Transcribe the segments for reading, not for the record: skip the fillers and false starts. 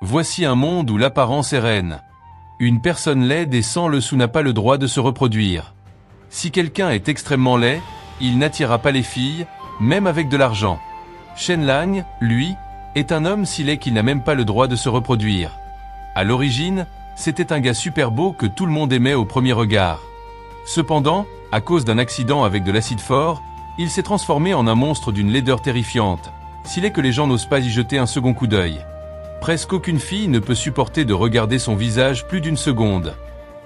Voici un monde où l'apparence est reine. Une personne laide et sans le sou n'a pas le droit de se reproduire. Si quelqu'un est extrêmement laid, il n'attirera pas les filles, même avec de l'argent. Shen Lang, lui, est un homme si laid qu'il n'a même pas le droit de se reproduire. À l'origine, c'était un gars super beau que tout le monde aimait au premier regard. Cependant, à cause d'un accident avec de l'acide fort, il s'est transformé en un monstre d'une laideur terrifiante, si laid que les gens n'osent pas y jeter un second coup d'œil. Presque aucune fille ne peut supporter de regarder son visage plus d'une seconde.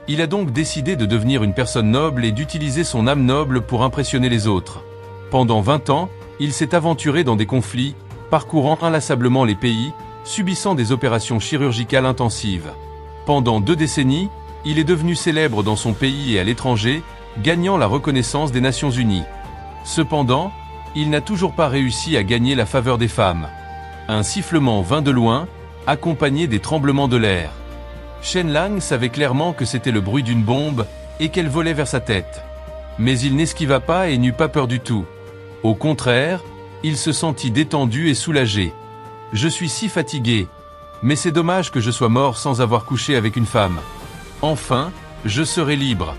Il a donc décidé de devenir une personne noble et d'utiliser son âme noble pour impressionner les autres. Pendant 20 ans, il s'est aventuré dans des conflits, parcourant inlassablement les pays, subissant des opérations chirurgicales intensives. Pendant 2 décennies, il est devenu célèbre dans son pays et à l'étranger, gagnant la reconnaissance des Nations Unies. Cependant, il n'a toujours pas réussi à gagner la faveur des femmes. Un sifflement vint de loin, accompagné des tremblements de l'air. Shen Lang savait clairement que c'était le bruit d'une bombe et qu'elle volait vers sa tête. Mais il n'esquiva pas et n'eut pas peur du tout. Au contraire, il se sentit détendu et soulagé. « Je suis si fatigué, mais c'est dommage que je sois mort sans avoir couché avec une femme. Enfin, je serai libre.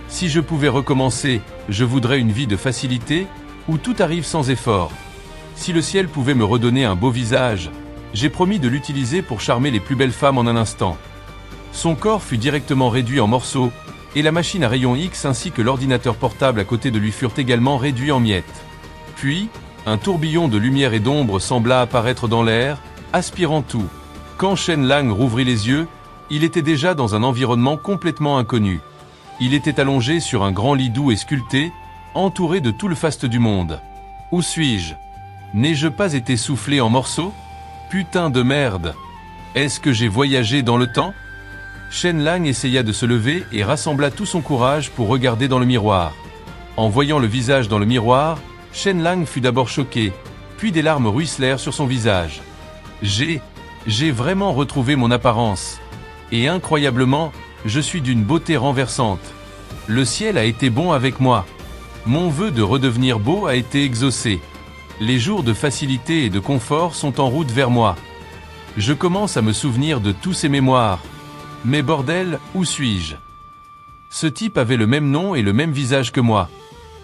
Si je pouvais recommencer, je voudrais une vie de facilité, où tout arrive sans effort. Si le ciel pouvait me redonner un beau visage, j'ai promis de l'utiliser pour charmer les plus belles femmes en un instant. » Son corps fut directement réduit en morceaux, et la machine à rayons X ainsi que l'ordinateur portable à côté de lui furent également réduits en miettes. Puis, un tourbillon de lumière et d'ombre sembla apparaître dans l'air, aspirant tout. Quand Shen Lang rouvrit les yeux, il était déjà dans un environnement complètement inconnu. Il était allongé sur un grand lit doux et sculpté, entouré de tout le faste du monde. Où suis-je? N'ai-je pas été soufflé en morceaux? Putain de merde! Est-ce que j'ai voyagé dans le temps? Shen Lang essaya de se lever et rassembla tout son courage pour regarder dans le miroir. En voyant le visage dans le miroir, Shen Lang fut d'abord choqué, puis des larmes ruisselèrent sur son visage. J'ai vraiment retrouvé mon apparence. Et incroyablement, je suis d'une beauté renversante. Le ciel a été bon avec moi. Mon vœu de redevenir beau a été exaucé. Les jours de facilité et de confort sont en route vers moi. Je commence à me souvenir de tous ces mémoires. Mais bordel, où suis-je? Ce type avait le même nom et le même visage que moi.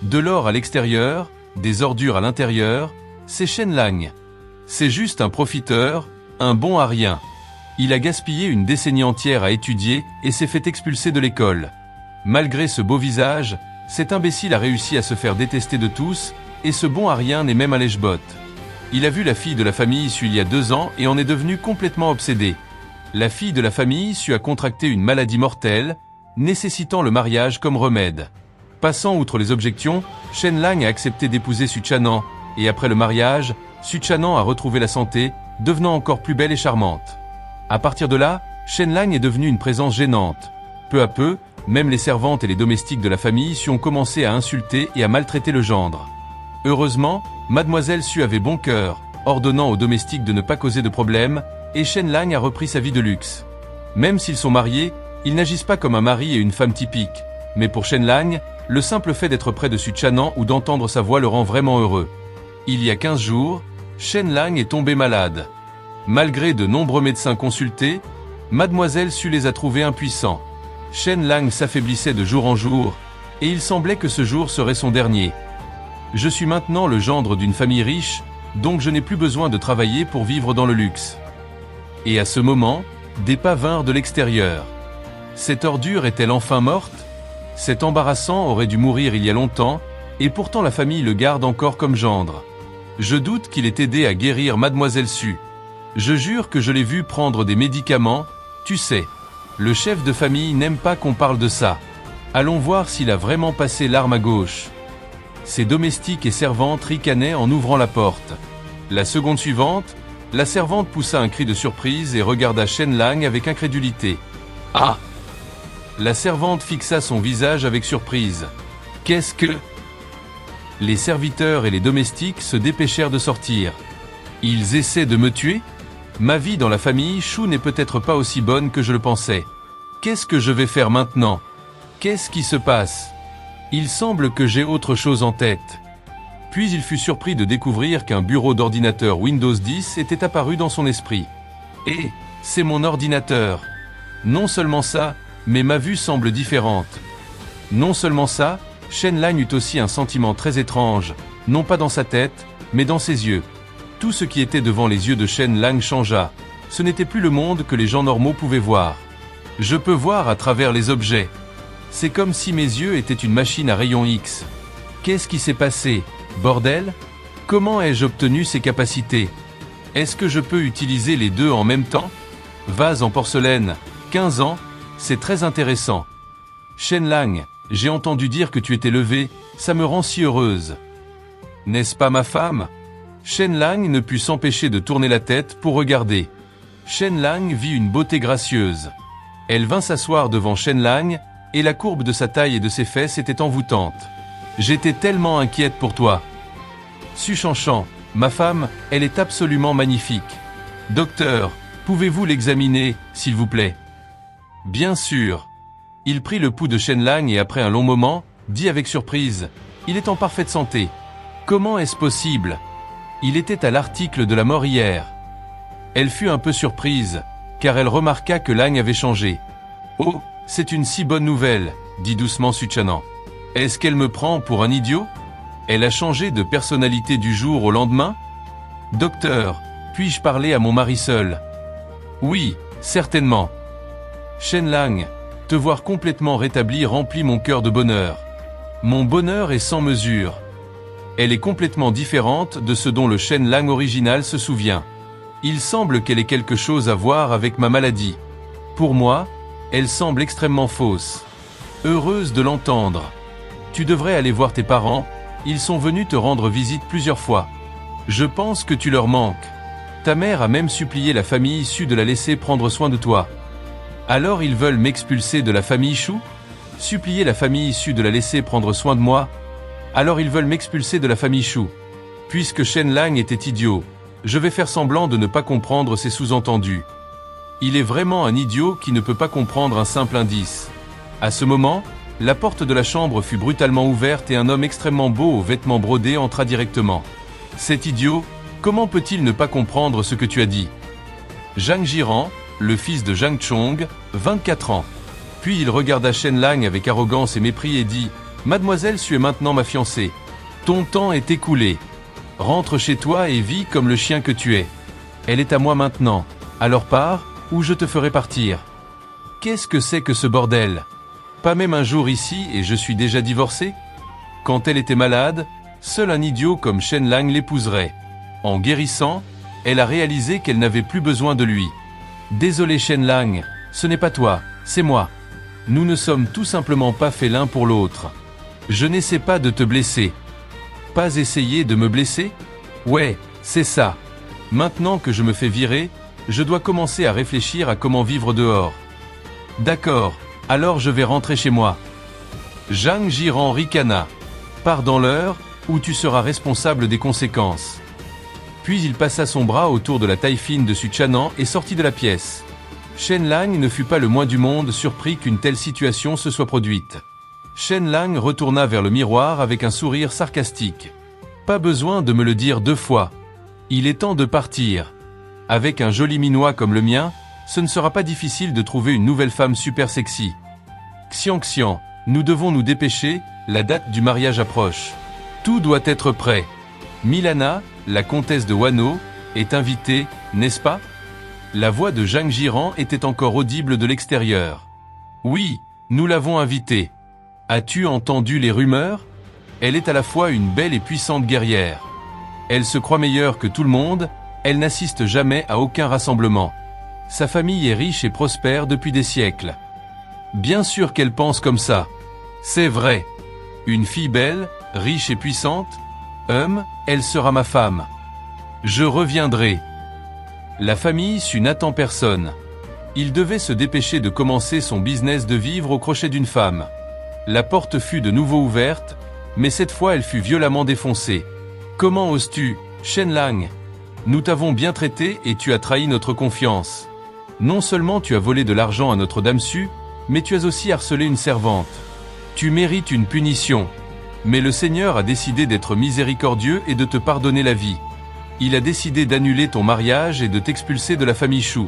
De l'or à l'extérieur, des ordures à l'intérieur, c'est Shen Lang. C'est juste un profiteur, un bon à rien. Il a gaspillé une décennie entière à étudier et s'est fait expulser de l'école. Malgré ce beau visage, cet imbécile a réussi à se faire détester de tous, et ce bon à rien n'est même à lèche-botte. Il a vu la fille de la famille issue il y a 2 ans et en est devenu complètement obsédé. La fille de la famille issue a contracté une maladie mortelle, nécessitant le mariage comme remède. Passant outre les objections, Shen Lang a accepté d'épouser Su Chanan, et après le mariage, Su Chanan a retrouvé la santé, devenant encore plus belle et charmante. À partir de là, Shen Lang est devenu une présence gênante. Peu à peu, même les servantes et les domestiques de la famille Su ont commencé à insulter et à maltraiter le gendre. Heureusement, Mademoiselle Su avait bon cœur, ordonnant aux domestiques de ne pas causer de problème, et Shen Lang a repris sa vie de luxe. Même s'ils sont mariés, ils n'agissent pas comme un mari et une femme typiques, mais pour Shen Lang, le simple fait d'être près de Su Chanan ou d'entendre sa voix le rend vraiment heureux. Il y a 15 jours, Shen Lang est tombé malade. Malgré de nombreux médecins consultés, Mademoiselle Su les a trouvés impuissants. Shen Lang s'affaiblissait de jour en jour, et il semblait que ce jour serait son dernier. Je suis maintenant le gendre d'une famille riche, donc je n'ai plus besoin de travailler pour vivre dans le luxe. Et à ce moment, des pas vinrent de l'extérieur. Cette ordure est-elle enfin morte? Cet embarrassant aurait dû mourir il y a longtemps, et pourtant la famille le garde encore comme gendre. Je doute qu'il ait aidé à guérir Mademoiselle Su. Je jure que je l'ai vu prendre des médicaments, tu sais. Le chef de famille n'aime pas qu'on parle de ça. Allons voir s'il a vraiment passé l'arme à gauche. Ses domestiques et servantes ricanaient en ouvrant la porte. La seconde suivante, la servante poussa un cri de surprise et regarda Shen Lang avec incrédulité. « Ah !» La servante fixa son visage avec surprise. « Qu'est-ce que… » Les serviteurs et les domestiques se dépêchèrent de sortir. « Ils essaient de me tuer ? Ma vie dans la famille Shu n'est peut-être pas aussi bonne que je le pensais. Qu'est-ce que je vais faire maintenant ? Qu'est-ce qui se passe ? Il semble que j'ai autre chose en tête. » Puis il fut surpris de découvrir qu'un bureau d'ordinateur Windows 10 était apparu dans son esprit. « Hé, c'est mon ordinateur. Non seulement ça, mais ma vue semble différente. Non seulement ça, Shen Lang eut aussi un sentiment très étrange, non pas dans sa tête, mais dans ses yeux. Tout ce qui était devant les yeux de Shen Lang changea. Ce n'était plus le monde que les gens normaux pouvaient voir. Je peux voir à travers les objets. C'est comme si mes yeux étaient une machine à rayons X. Qu'est-ce qui s'est passé, bordel? Comment ai-je obtenu ces capacités? Est-ce que je peux utiliser les deux en même temps? Vase en porcelaine, 15 ans, c'est très intéressant. Shen Lang, j'ai entendu dire que tu étais levée, ça me rend si heureuse. N'est-ce pas ma femme? Shen Lang ne put s'empêcher de tourner la tête pour regarder. Shen Lang vit une beauté gracieuse. Elle vint s'asseoir devant Shen Lang, et la courbe de sa taille et de ses fesses était envoûtante. J'étais tellement inquiète pour toi. Su Shanshan, ma femme, elle est absolument magnifique. Docteur, pouvez-vous l'examiner, s'il vous plaît? Bien sûr. Il prit le pouls de Shen Lang et après un long moment, dit avec surprise, il est en parfaite santé. Comment est-ce possible? Il était à l'article de la mort hier. Elle fut un peu surprise, car elle remarqua que Lang avait changé. Oh, c'est une si bonne nouvelle, dit doucement Suchanan. Est-ce qu'elle me prend pour un idiot? Elle a changé de personnalité du jour au lendemain? Docteur, puis-je parler à mon mari seul? Oui, certainement. Shen Lang, te voir complètement rétabli remplit mon cœur de bonheur. Mon bonheur est sans mesure. Elle est complètement différente de ce dont le Shen Lang original se souvient. Il semble qu'elle ait quelque chose à voir avec ma maladie. Pour moi, elle semble extrêmement fausse. Heureuse de l'entendre. Tu devrais aller voir tes parents, ils sont venus te rendre visite plusieurs fois. Je pense que tu leur manques. Ta mère a même supplié la famille issue de la laisser prendre soin de toi. Alors ils veulent m'expulser de la famille Shu? Supplier la famille issue de la laisser prendre soin de moi? Alors ils veulent m'expulser de la famille Shu. Puisque Shen Lang était idiot, je vais faire semblant de ne pas comprendre ces sous-entendus. Il est vraiment un idiot qui ne peut pas comprendre un simple indice. À ce moment, la porte de la chambre fut brutalement ouverte et un homme extrêmement beau aux vêtements brodés entra directement. Cet idiot, comment peut-il ne pas comprendre ce que tu as dit? Zhang Jiran, le fils de Zhang Chong, 24 ans. Puis il regarda Shen Lang avec arrogance et mépris et dit « Mademoiselle, tu es maintenant ma fiancée. Ton temps est écoulé. Rentre chez toi et vis comme le chien que tu es. Elle est à moi maintenant. Alors pars, ou je te ferai partir. » Qu'est-ce que c'est que ce bordel? Pas même un jour ici et je suis déjà divorcé? Quand elle était malade, seul un idiot comme Shen Lang l'épouserait. En guérissant, elle a réalisé qu'elle n'avait plus besoin de lui. Désolé Shen Lang, ce n'est pas toi, c'est moi. Nous ne sommes tout simplement pas faits l'un pour l'autre. Je n'essaie pas de te blesser. Pas essayer de me blesser? Ouais, c'est ça. Maintenant que je me fais virer, je dois commencer à réfléchir à comment vivre dehors. D'accord, alors je vais rentrer chez moi. Zhang Jiran ricana. Pars dans l'heure, où tu seras responsable des conséquences. Puis il passa son bras autour de la taille fine de Suchanan et sortit de la pièce. Shen Lang ne fut pas le moins du monde surpris qu'une telle situation se soit produite. Shen Lang retourna vers le miroir avec un sourire sarcastique. Pas besoin de me le dire 2 fois. Il est temps de partir. Avec un joli minois comme le mien, ce ne sera pas difficile de trouver une nouvelle femme super sexy. Xiang, nous devons nous dépêcher, la date du mariage approche. Tout doit être prêt. Milana, la comtesse de Wano, est invitée, n'est-ce pas? La voix de Zhang Jiran était encore audible de l'extérieur. Oui, nous l'avons invitée. As-tu entendu les rumeurs? Elle est à la fois une belle et puissante guerrière. Elle se croit meilleure que tout le monde, elle n'assiste jamais à aucun rassemblement. Sa famille est riche et prospère depuis des siècles. Bien sûr qu'elle pense comme ça. C'est vrai. Une fille belle, riche et puissante? Elle sera ma femme. Je reviendrai. La famille Su n'attend personne. Il devait se dépêcher de commencer son business de vivre au crochet d'une femme. La porte fut de nouveau ouverte, mais cette fois elle fut violemment défoncée. Comment oses-tu, Shen Lang? Nous t'avons bien traité et tu as trahi notre confiance. Non seulement tu as volé de l'argent à notre dame Su, mais tu as aussi harcelé une servante. Tu mérites une punition. Mais le Seigneur a décidé d'être miséricordieux et de te pardonner la vie. Il a décidé d'annuler ton mariage et de t'expulser de la famille Shu.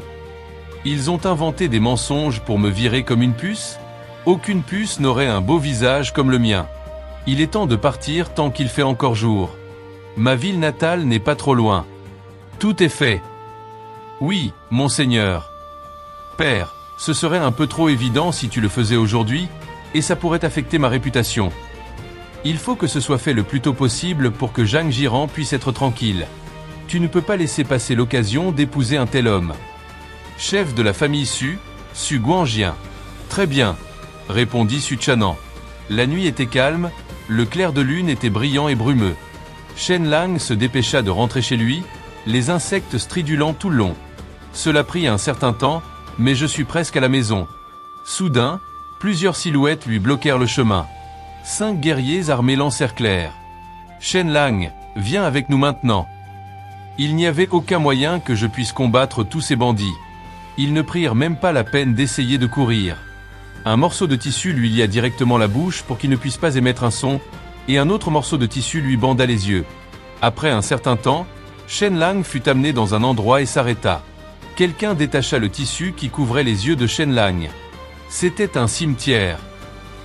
Ils ont inventé des mensonges pour me virer comme une puce? Aucune puce n'aurait un beau visage comme le mien. Il est temps de partir tant qu'il fait encore jour. Ma ville natale n'est pas trop loin. Tout est fait. Oui, monseigneur. Père, ce serait un peu trop évident si tu le faisais aujourd'hui, et ça pourrait affecter ma réputation. Il faut que ce soit fait le plus tôt possible pour que Zhang Jiran puisse être tranquille. Tu ne peux pas laisser passer l'occasion d'épouser un tel homme. Chef de la famille Su Guanjian. Très bien, répondit Su Chanan. La nuit était calme, le clair de lune était brillant et brumeux. Shen Lang se dépêcha de rentrer chez lui, les insectes stridulant tout le long. Cela prit un certain temps, mais je suis presque à la maison. Soudain, plusieurs silhouettes lui bloquèrent le chemin. 5 guerriers armés l'encerclèrent. Shen Lang, viens avec nous maintenant. Il n'y avait aucun moyen que je puisse combattre tous ces bandits. Ils ne prirent même pas la peine d'essayer de courir. Un morceau de tissu lui lia directement la bouche pour qu'il ne puisse pas émettre un son, et un autre morceau de tissu lui banda les yeux. Après un certain temps, Shen Lang fut amené dans un endroit et s'arrêta. Quelqu'un détacha le tissu qui couvrait les yeux de Shen Lang. C'était un cimetière.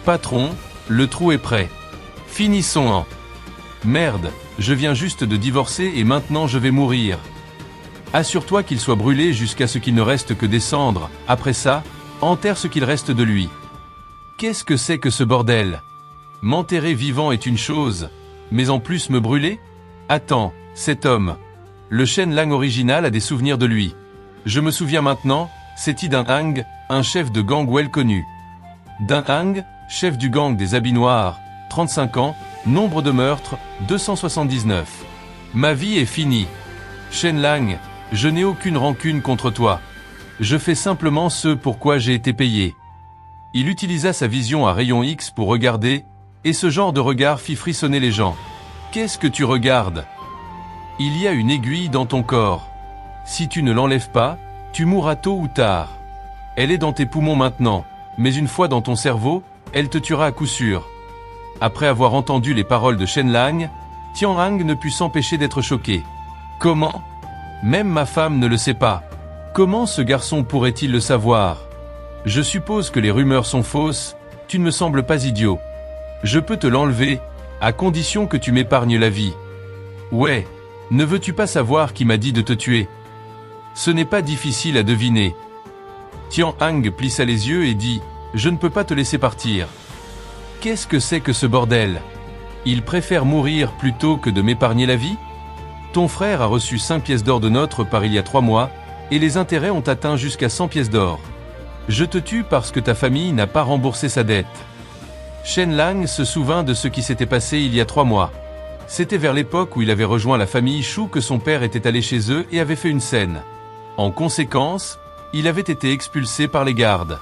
Patron, le trou est prêt. Finissons-en. Merde, je viens juste de divorcer et maintenant je vais mourir. Assure-toi qu'il soit brûlé jusqu'à ce qu'il ne reste que des cendres. Après ça, enterre ce qu'il reste de lui. Qu'est-ce que c'est que ce bordel? M'enterrer vivant est une chose, mais en plus me brûler? Attends, cet homme. Le Shen Lang original a des souvenirs de lui. Je me souviens maintenant, c'est Dun Hang, un chef de gang well connu. Dun Hang, chef du gang des habits noirs, 35 ans, nombre de meurtres, 279. Ma vie est finie. Shen Lang, je n'ai aucune rancune contre toi. Je fais simplement ce pourquoi j'ai été payé. Il utilisa sa vision à rayon X pour regarder, et ce genre de regard fit frissonner les gens. Qu'est-ce que tu regardes? Il y a une aiguille dans ton corps. Si tu ne l'enlèves pas, tu mourras tôt ou tard. Elle est dans tes poumons maintenant, mais une fois dans ton cerveau, elle te tuera à coup sûr. Après avoir entendu les paroles de Shen Lang, Tian Hang ne put s'empêcher d'être choqué. Comment? Même ma femme ne le sait pas. Comment ce garçon pourrait-il le savoir? Je suppose que les rumeurs sont fausses, tu ne me sembles pas idiot. Je peux te l'enlever, à condition que tu m'épargnes la vie. Ouais, ne veux-tu pas savoir qui m'a dit de te tuer? Ce n'est pas difficile à deviner. Tian Hang plissa les yeux et dit, je ne peux pas te laisser partir. Qu'est-ce que c'est que ce bordel? Il préfère mourir plutôt que de m'épargner la vie? Ton frère a reçu 5 pièces d'or de notre part il y a 3 mois, et les intérêts ont atteint jusqu'à 100 pièces d'or. Je te tue parce que ta famille n'a pas remboursé sa dette. Shen Lang se souvint de ce qui s'était passé il y a 3 mois. C'était vers l'époque où il avait rejoint la famille Shu que son père était allé chez eux et avait fait une scène. En conséquence, il avait été expulsé par les gardes.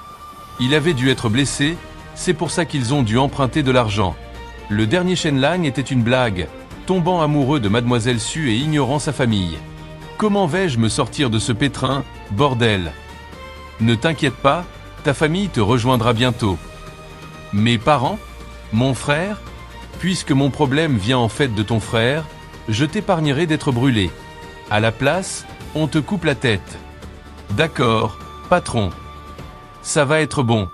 Il avait dû être blessé, c'est pour ça qu'ils ont dû emprunter de l'argent. Le dernier Shen Lang était une blague, tombant amoureux de Mademoiselle Su et ignorant sa famille. Comment vais-je me sortir de ce pétrin, bordel? Ne t'inquiète pas, ta famille te rejoindra bientôt. Mes parents? Mon frère? Puisque mon problème vient en fait de ton frère, je t'épargnerai d'être brûlé. À la place, on te coupe la tête. D'accord, patron. Ça va être bon.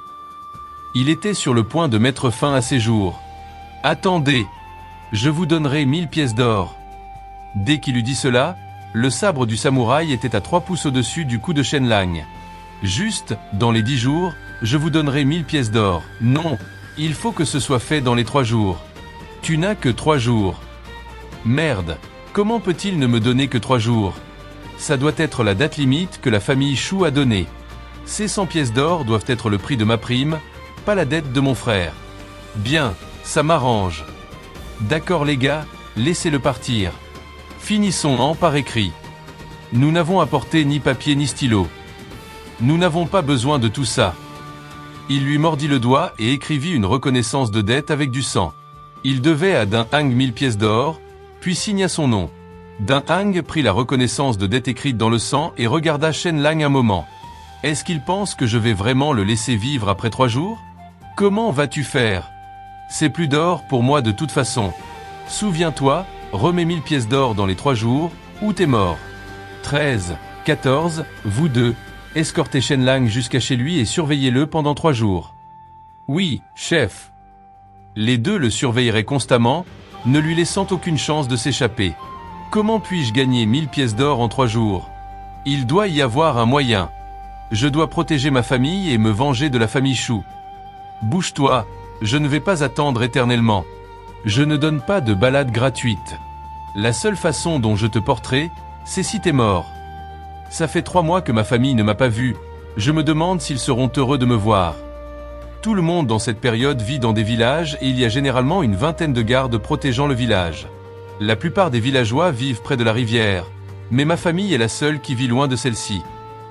Il était sur le point de mettre fin à ses jours. Attendez, je vous donnerai 1000 pièces d'or. Dès qu'il eut dit cela, le sabre du samouraï était à 3 pouces au-dessus du cou de Shen Lang. Juste, dans les 10 jours, je vous donnerai 1000 pièces d'or. Non, il faut que ce soit fait dans les 3 jours. Tu n'as que 3 jours. Merde, comment peut-il ne me donner que 3 jours? Ça doit être la date limite que la famille Shu a donnée. Ces 100 pièces d'or doivent être le prix de ma prime, pas la dette de mon frère. Bien, ça m'arrange. D'accord les gars, laissez-le partir. Finissons-en par écrit. Nous n'avons apporté ni papier ni stylo. Nous n'avons pas besoin de tout ça. Il lui mordit le doigt et écrivit une reconnaissance de dette avec du sang. Il devait à Dun Hang 1000 pièces d'or, puis signa son nom. Dun Hang prit la reconnaissance de dette écrite dans le sang et regarda Shen Lang un moment. Est-ce qu'il pense que je vais vraiment le laisser vivre après 3 jours? Comment vas-tu faire? C'est plus d'or pour moi de toute façon. Souviens-toi, remets 1000 pièces d'or dans les 3 jours, ou t'es mort. 13, 14, vous deux, Escortez Shen Lang jusqu'à chez lui et surveillez-le pendant 3 jours. Oui, chef. Les deux le surveilleraient constamment, ne lui laissant aucune chance de s'échapper. Comment puis-je gagner 1000 pièces d'or en 3 jours? Il doit y avoir un moyen. Je dois protéger ma famille et me venger de la famille Shu. Bouge-toi, je ne vais pas attendre éternellement. Je ne donne pas de balade gratuite. La seule façon dont je te porterai, c'est si t'es mort. Ça fait 3 mois que ma famille ne m'a pas vu, je me demande s'ils seront heureux de me voir. Tout le monde dans cette période vit dans des villages et il y a généralement une vingtaine de gardes protégeant le village. La plupart des villageois vivent près de la rivière, mais ma famille est la seule qui vit loin de celle-ci.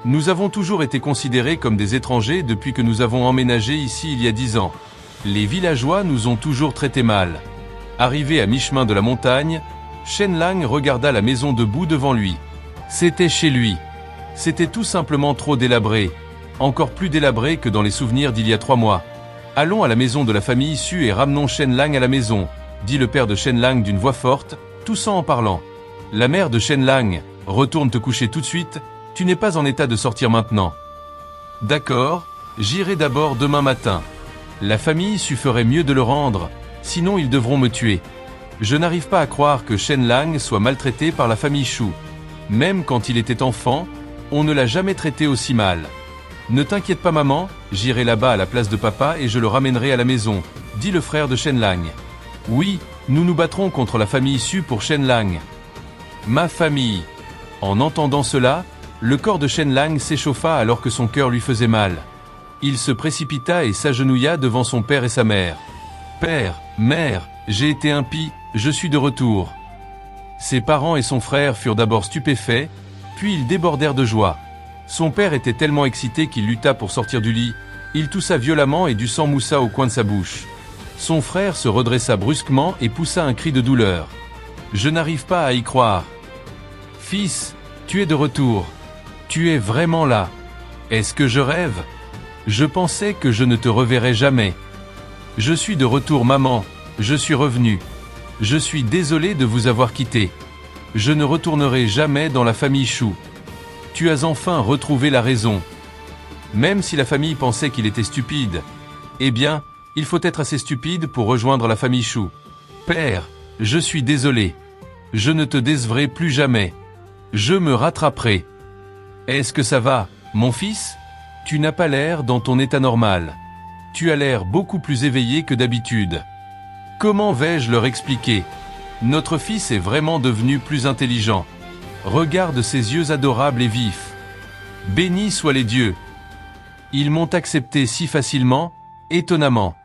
Nous avons toujours été considérés comme des étrangers depuis que nous avons emménagé ici il y a 10 ans. Les villageois nous ont toujours traités mal. Arrivé à mi-chemin de la montagne, Shen Lang regarda la maison debout devant lui. C'était chez lui. C'était tout simplement trop délabré. Encore plus délabré que dans les souvenirs d'il y a 3 mois. Allons à la maison de la famille Su et ramenons Shen Lang à la maison, dit le père de Shen Lang d'une voix forte, toussant en parlant. La mère de Shen Lang, retourne te coucher tout de suite, tu n'es pas en état de sortir maintenant. D'accord, j'irai d'abord demain matin. La famille Su ferait mieux de le rendre, sinon ils devront me tuer. Je n'arrive pas à croire que Shen Lang soit maltraité par la famille Shu. Même quand il était enfant, on ne l'a jamais traité aussi mal. Ne t'inquiète pas maman, j'irai là-bas à la place de papa et je le ramènerai à la maison, dit le frère de Shen Lang. Oui, nous nous battrons contre la famille Su pour Shen Lang. Ma famille. En entendant cela, le corps de Shen Lang s'échauffa alors que son cœur lui faisait mal. Il se précipita et s'agenouilla devant son père et sa mère. Père, mère, j'ai été impie, je suis de retour. Ses parents et son frère furent d'abord stupéfaits, puis ils débordèrent de joie. Son père était tellement excité qu'il lutta pour sortir du lit, il toussa violemment et du sang moussa au coin de sa bouche. Son frère se redressa brusquement et poussa un cri de douleur. Je n'arrive pas à y croire. Fils, tu es de retour. Tu es vraiment là. Est-ce que je rêve? Je pensais que je ne te reverrais jamais. Je suis de retour maman, je suis revenu. Je suis désolé de vous avoir quitté. Je ne retournerai jamais dans la famille Shu. Tu as enfin retrouvé la raison. Même si la famille pensait qu'il était stupide, eh bien, il faut être assez stupide pour rejoindre la famille Shu. Père, je suis désolé. Je ne te décevrai plus jamais. Je me rattraperai. Est-ce que ça va, mon fils? Tu n'as pas l'air dans ton état normal. Tu as l'air beaucoup plus éveillé que d'habitude. Comment vais-je leur expliquer? Notre fils est vraiment devenu plus intelligent. Regarde ses yeux adorables et vifs. Bénis soient les dieux. Ils m'ont accepté si facilement, étonnamment.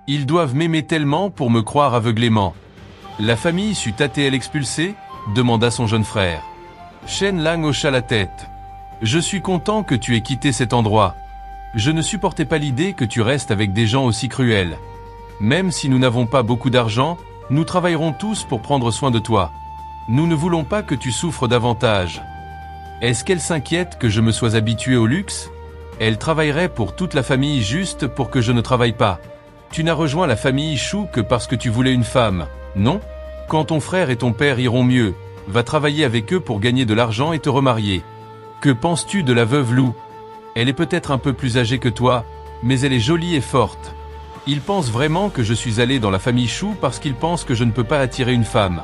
Ils doivent m'aimer tellement pour me croire aveuglément. La famille Su t'a-t-elle expulsé? Demanda son jeune frère. Shen Lang hocha la tête. Je suis content que tu aies quitté cet endroit. Je ne supportais pas l'idée que tu restes avec des gens aussi cruels. Même si nous n'avons pas beaucoup d'argent, nous travaillerons tous pour prendre soin de toi. Nous ne voulons pas que tu souffres davantage. Est-ce qu'elle s'inquiète que je me sois habitué au luxe? Elle travaillerait pour toute la famille juste pour que je ne travaille pas. Tu n'as rejoint la famille Shu que parce que tu voulais une femme, non? Quand ton frère et ton père iront mieux, va travailler avec eux pour gagner de l'argent et te remarier. Que penses-tu de la veuve Lu? Elle est peut-être un peu plus âgée que toi, mais elle est jolie et forte. Ils pensent vraiment que je suis allé dans la famille Shu parce qu'ils pensent que je ne peux pas attirer une femme.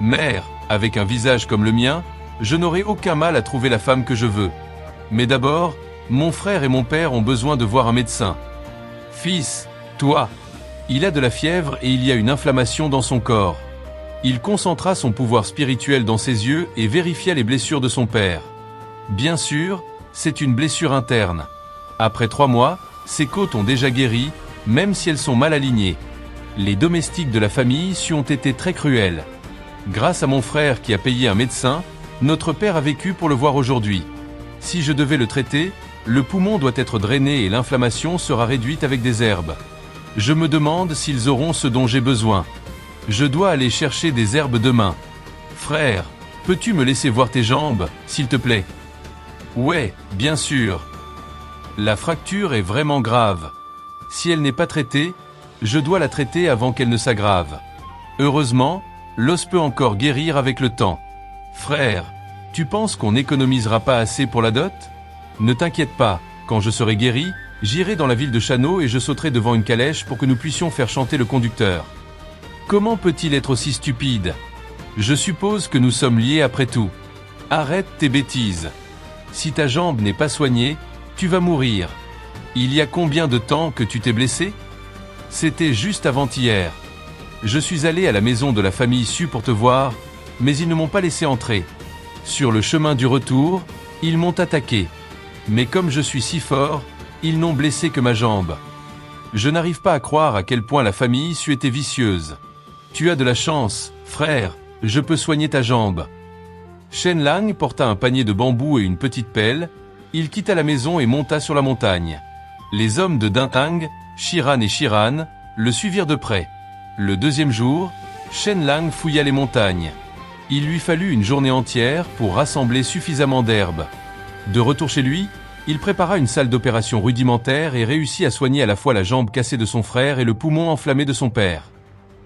Mère, avec un visage comme le mien, je n'aurai aucun mal à trouver la femme que je veux. Mais d'abord, mon frère et mon père ont besoin de voir un médecin. Fils, toi, il a de la fièvre et il y a une inflammation dans son corps. Il concentra son pouvoir spirituel dans ses yeux et vérifia les blessures de son père. Bien sûr, c'est une blessure interne. Après 3 mois, ses côtes ont déjà guéri, même si elles sont mal alignées. Les domestiques de la famille Su ont été très cruels. Grâce à mon frère qui a payé un médecin, notre père a vécu pour le voir aujourd'hui. Si je devais le traiter, le poumon doit être drainé et l'inflammation sera réduite avec des herbes. Je me demande s'ils auront ce dont j'ai besoin. Je dois aller chercher des herbes demain. Frère, peux-tu me laisser voir tes jambes, s'il te plaît? Ouais, bien sûr. La fracture est vraiment grave. Si elle n'est pas traitée, je dois la traiter avant qu'elle ne s'aggrave. Heureusement, l'os peut encore guérir avec le temps. Frère, tu penses qu'on n'économisera pas assez pour la dot? Ne t'inquiète pas, quand je serai guéri, j'irai dans la ville de Shano et je sauterai devant une calèche pour que nous puissions faire chanter le conducteur. Comment peut-il être aussi stupide? Je suppose que nous sommes liés après tout. Arrête tes bêtises. Si ta jambe n'est pas soignée, tu vas mourir. Il y a combien de temps que tu t'es blessé? C'était juste avant-hier. Je suis allé à la maison de la famille Su pour te voir, mais ils ne m'ont pas laissé entrer. Sur le chemin du retour, ils m'ont attaqué. Mais comme je suis si fort, ils n'ont blessé que ma jambe. Je n'arrive pas à croire à quel point la famille Su était vicieuse. Tu as de la chance, frère, je peux soigner ta jambe. Shen Lang porta un panier de bambou et une petite pelle. Il quitta la maison et monta sur la montagne. Les hommes de Dintang, Shiran et Shiran, le suivirent de près. Le deuxième jour, Shen Lang fouilla les montagnes. Il lui fallut une journée entière pour rassembler suffisamment d'herbes. De retour chez lui, il prépara une salle d'opération rudimentaire et réussit à soigner à la fois la jambe cassée de son frère et le poumon enflammé de son père.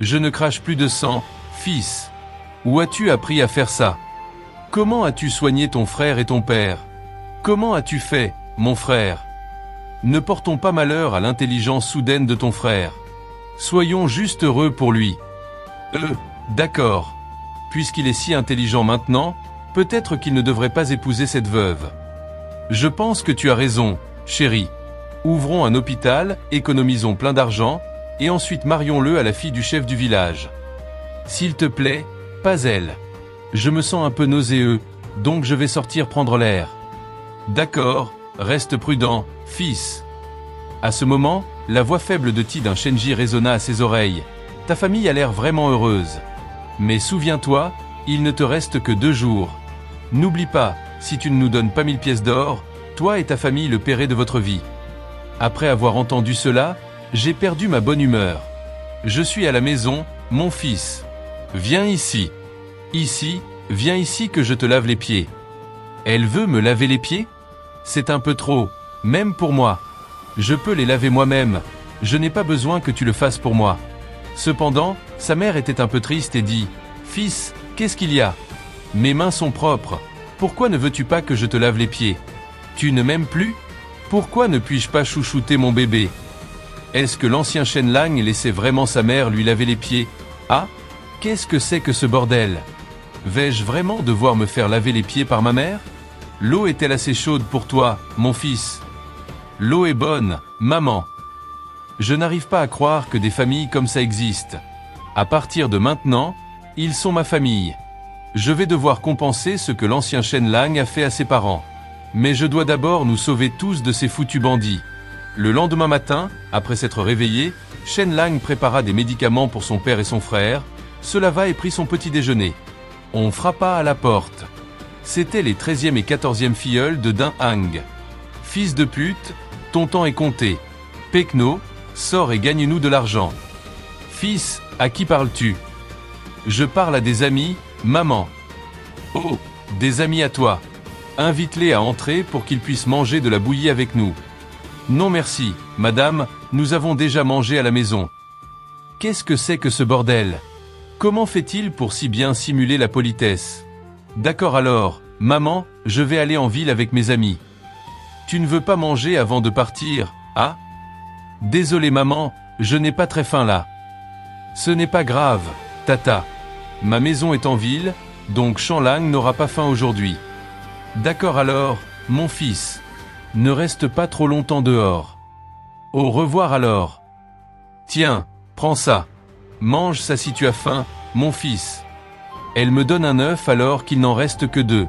Je ne crache plus de sang, fils. Où as-tu appris à faire ça? Comment as-tu soigné ton frère et ton père? Comment as-tu fait, mon frère? Ne portons pas malheur à l'intelligence soudaine de ton frère. Soyons juste heureux pour lui. D'accord. Puisqu'il est si intelligent maintenant, peut-être qu'il ne devrait pas épouser cette veuve. Je pense que tu as raison, chérie. Ouvrons un hôpital, économisons plein d'argent, et ensuite marions-le à la fille du chef du village. S'il te plaît, pas elle. Je me sens un peu nauséeux, donc je vais sortir prendre l'air. D'accord, reste prudent, fils. À ce moment, la voix faible de Ti d'un Shenji résonna à ses oreilles. Ta famille a l'air vraiment heureuse. Mais souviens-toi, il ne te reste que 2 jours. N'oublie pas, si tu ne nous donnes pas 1000 pièces d'or, toi et ta famille le paierez de votre vie. Après avoir entendu cela, j'ai perdu ma bonne humeur. Je suis à la maison, mon fils. Viens ici. Ici, viens ici que je te lave les pieds. Elle veut me laver les pieds? C'est un peu trop, même pour moi. Je peux les laver moi-même, je n'ai pas besoin que tu le fasses pour moi. Cependant, sa mère était un peu triste et dit « Fils, qu'est-ce qu'il y a? Mes mains sont propres, pourquoi ne veux-tu pas que je te lave les pieds? Tu ne m'aimes plus? Pourquoi ne puis-je pas chouchouter mon bébé? » Est-ce que l'ancien Shen Lang laissait vraiment sa mère lui laver les pieds? Ah, qu'est-ce que c'est que ce bordel? Vais-je vraiment devoir me faire laver les pieds par ma mère? L'eau est-elle assez chaude pour toi, mon fils? L'eau est bonne, maman. Je n'arrive pas à croire que des familles comme ça existent. À partir de maintenant, ils sont ma famille. Je vais devoir compenser ce que l'ancien Shen Lang a fait à ses parents. Mais je dois d'abord nous sauver tous de ces foutus bandits. Le lendemain matin, après s'être réveillé, Shen Lang prépara des médicaments pour son père et son frère, se lava et prit son petit déjeuner. On frappa à la porte. C'étaient les 13e et 14e filleuls de Din Hang. Fils de pute, ton temps est compté. Pekno, sors et gagne-nous de l'argent. Fils, à qui parles-tu? Je parle à des amis, maman. Oh, des amis à toi. Invite-les à entrer pour qu'ils puissent manger de la bouillie avec nous. Non merci, madame, nous avons déjà mangé à la maison. Qu'est-ce que c'est que ce bordel? Comment fait-il pour si bien simuler la politesse? D'accord alors, maman, je vais aller en ville avec mes amis. Tu ne veux pas manger avant de partir, ah? Désolé maman, je n'ai pas très faim là. Ce n'est pas grave, tata. Ma maison est en ville, donc Shen Lang n'aura pas faim aujourd'hui. D'accord alors, mon fils. Ne reste pas trop longtemps dehors. Au revoir alors. Tiens, prends ça. Mange ça si tu as faim, mon fils. Elle me donne un œuf alors qu'il n'en reste que 2.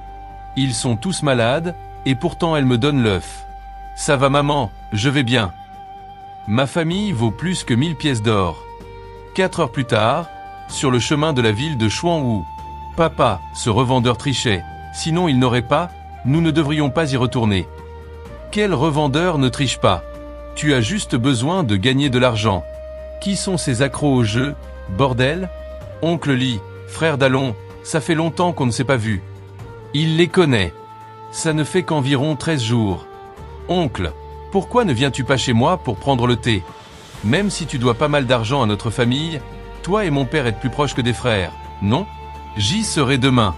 Ils sont tous malades, et pourtant elle me donne l'œuf. Ça va maman, je vais bien. Ma famille vaut plus que 1000 pièces d'or. 4 heures plus tard, sur le chemin de la ville de Xuanwu. Papa, ce revendeur trichait, sinon il n'aurait pas, nous ne devrions pas y retourner. Quel revendeur ne triche pas? Tu as juste besoin de gagner de l'argent. Qui sont ces accros au jeu, bordel? Oncle Li, frère d'Alon, ça fait longtemps qu'on ne s'est pas vu. Il les connaît. Ça ne fait qu'environ 13 jours. Oncle, pourquoi ne viens-tu pas chez moi pour prendre le thé? Même si tu dois pas mal d'argent à notre famille, toi et mon père êtes plus proches que des frères, non? J'y serai demain.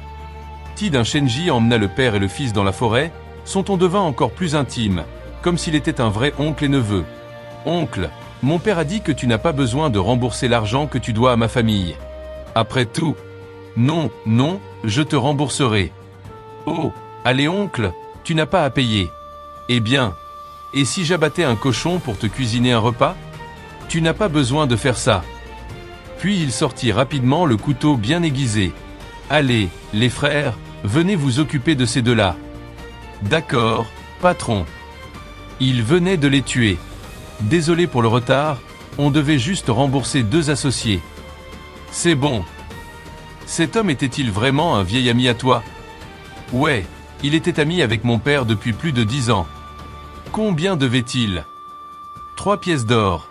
Ti d'un Shenji emmena le père et le fils dans la forêt, Son ton devint encore plus intime, comme s'il était un vrai oncle et neveu. Oncle, mon père a dit que tu n'as pas besoin de rembourser l'argent que tu dois à ma famille. Après tout. Non, non, je te rembourserai. Oh, allez oncle, tu n'as pas à payer. Eh bien, et si j'abattais un cochon pour te cuisiner un repas? Tu n'as pas besoin de faire ça. Puis il sortit rapidement le couteau bien aiguisé. Allez, les frères, venez vous occuper de ces deux-là. D'accord, patron. Il venait de les tuer. Désolé pour le retard, on devait juste rembourser 2 associés. C'est bon. Cet homme était-il vraiment un vieil ami à toi? Ouais, il était ami avec mon père depuis plus de 10 ans. Combien devait-il? 3 pièces d'or.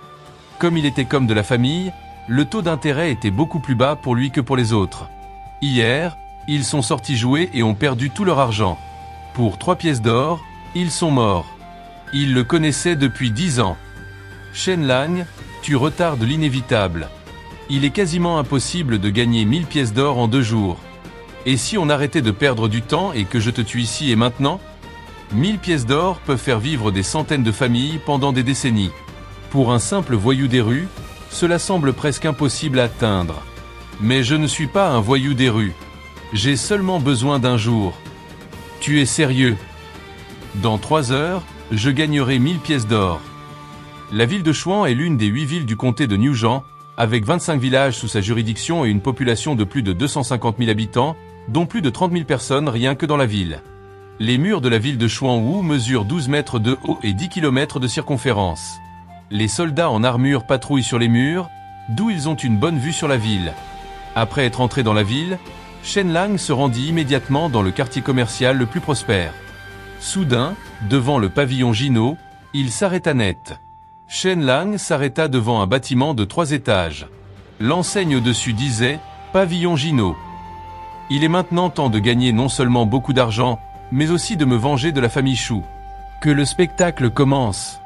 Comme il était comme de la famille, le taux d'intérêt était beaucoup plus bas pour lui que pour les autres. Hier, ils sont sortis jouer et ont perdu tout leur argent. Pour 3 pièces d'or, ils sont morts. Ils le connaissaient depuis 10 ans. Shen Lang, tu retardes l'inévitable. Il est quasiment impossible de gagner 1000 pièces d'or en 2 jours. Et si on arrêtait de perdre du temps et que je te tue ici et maintenant? 1000 pièces d'or peuvent faire vivre des centaines de familles pendant des décennies. Pour un simple voyou des rues, cela semble presque impossible à atteindre. Mais je ne suis pas un voyou des rues. J'ai seulement besoin d'un jour. Tu es sérieux? Dans 3 heures, je gagnerai 1000 pièces d'or. La ville de Chouan est l'une des 8 villes du comté de Niujian, avec 25 villages sous sa juridiction et une population de plus de 250 000 habitants, dont plus de 30 000 personnes rien que dans la ville. Les murs de la ville de Chuanwu mesurent 12 mètres de haut et 10 km de circonférence. Les soldats en armure patrouillent sur les murs, d'où ils ont une bonne vue sur la ville. Après être entré dans la ville, Shen Lang se rendit immédiatement dans le quartier commercial le plus prospère. Soudain, devant le pavillon Gino, il s'arrêta net. Shen Lang s'arrêta devant un bâtiment de 3 étages. L'enseigne au-dessus disait « Pavillon Gino ». Il est maintenant temps de gagner non seulement beaucoup d'argent, mais aussi de me venger de la famille Chou. Que le spectacle commence.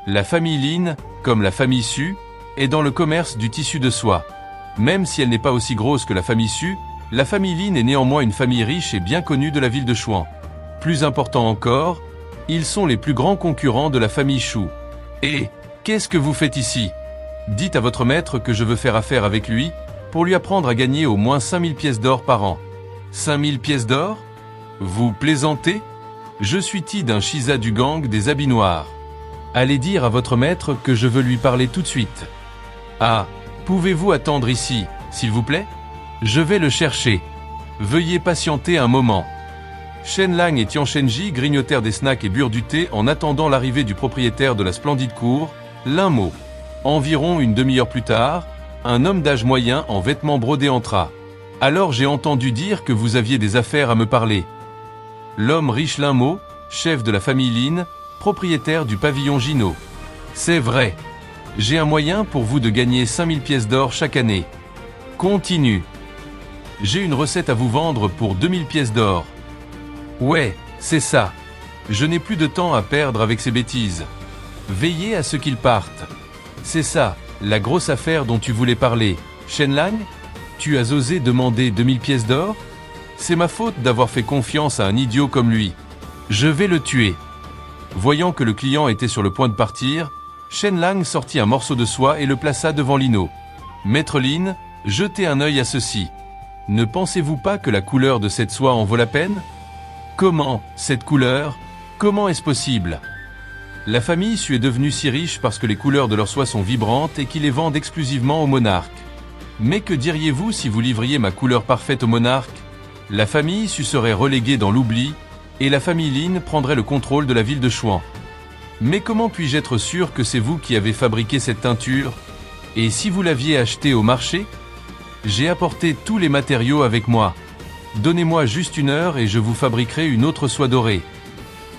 La famille Lin, comme la famille Su, est dans le commerce du tissu de soie. Même si elle n'est pas aussi grosse que la famille Su, la famille Lin est néanmoins une famille riche et bien connue de la ville de Chouan. Plus important encore, ils sont les plus grands concurrents de la famille Chou. Et, qu'est-ce que vous faites ici? Dites à votre maître que je veux faire affaire avec lui, pour lui apprendre à gagner au moins 5000 pièces d'or par an. 5000 pièces d'or? Vous plaisantez? Je suis Ti d'un Shiza du gang des habits noirs. Allez dire à votre maître que je veux lui parler tout de suite. Ah, pouvez-vous attendre ici, s'il vous plaît? Je vais le chercher. Veuillez patienter un moment. Shen Lang et Tian Shenji grignotèrent des snacks et burent du thé en attendant l'arrivée du propriétaire de la splendide cour, Lin Mo. Environ une demi-heure plus tard, un homme d'âge moyen en vêtements brodés entra. Alors j'ai entendu dire que vous aviez des affaires à me parler. L'homme riche Lin Mo, chef de la famille Lin, propriétaire du pavillon Gino. C'est vrai. J'ai un moyen pour vous de gagner 5000 pièces d'or chaque année. Continue. J'ai une recette à vous vendre pour 2000 pièces d'or. Ouais, c'est ça. Je n'ai plus de temps à perdre avec ces bêtises. Veillez à ce qu'ils partent. C'est ça, la grosse affaire dont tu voulais parler. Shen Lang, tu as osé demander 2000 pièces d'or? C'est ma faute d'avoir fait confiance à un idiot comme lui. Je vais le tuer. Voyant que le client était sur le point de partir, Shen Lang sortit un morceau de soie et le plaça devant Lino. Maître Lin, jetez un œil à ceci. Ne pensez-vous pas que la couleur de cette soie en vaut la peine? Comment, cette couleur? Comment est-ce possible? La famille Su est devenue si riche parce que les couleurs de leur soie sont vibrantes et qu'ils les vendent exclusivement aux monarques. Mais que diriez-vous si vous livriez ma couleur parfaite aux monarques? La famille Su serait reléguée dans l'oubli, et la famille Lin prendrait le contrôle de la ville de Chouan. Mais comment puis-je être sûr que c'est vous qui avez fabriqué cette teinture? Et si vous l'aviez achetée au marché? J'ai apporté tous les matériaux avec moi. Donnez-moi juste 1 heure et je vous fabriquerai une autre soie dorée.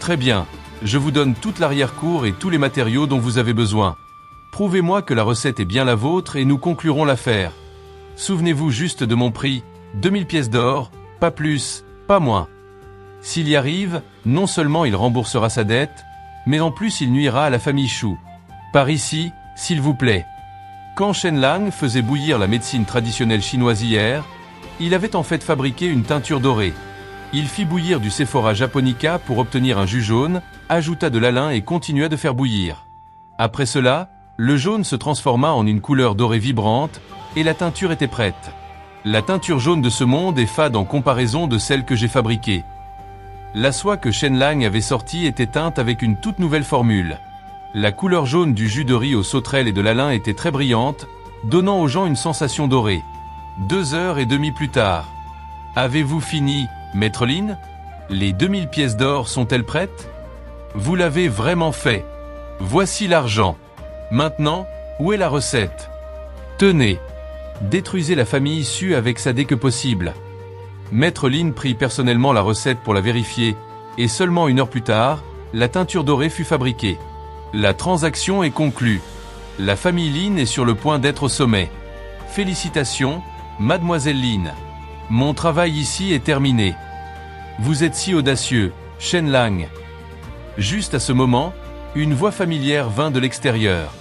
Très bien, je vous donne toute l'arrière-cour et tous les matériaux dont vous avez besoin. Prouvez-moi que la recette est bien la vôtre et nous conclurons l'affaire. Souvenez-vous juste de mon prix, 2000 pièces d'or, pas plus, pas moins. S'il y arrive, non seulement il remboursera sa dette, mais en plus il nuira à la famille Chou. Par ici, s'il vous plaît. Quand Shen Lang faisait bouillir la médecine traditionnelle chinoise hier, il avait en fait fabriqué une teinture dorée. Il fit bouillir du Sephora japonica pour obtenir un jus jaune, ajouta de l'alun et continua de faire bouillir. Après cela, le jaune se transforma en une couleur dorée vibrante, et la teinture était prête. La teinture jaune de ce monde est fade en comparaison de celle que j'ai fabriquée. La soie que Shenlang avait sortie était teinte avec une toute nouvelle formule. La couleur jaune du jus de riz aux sauterelles et de l'alun était très brillante, donnant aux gens une sensation dorée. 2h30 plus tard. Avez-vous fini, Maître Lin? Les 2000 pièces d'or sont-elles prêtes? Vous l'avez vraiment fait. Voici l'argent. Maintenant, où est la recette? Tenez. Détruisez la famille Su avec ça dès que possible. Maître Lin prit personnellement la recette pour la vérifier, et seulement 1 heure plus tard, la teinture dorée fut fabriquée. La transaction est conclue. La famille Lin est sur le point d'être au sommet. Félicitations, Mademoiselle Lin. Mon travail ici est terminé. Vous êtes si audacieux, Shenlang. Juste à ce moment, une voix familière vint de l'extérieur.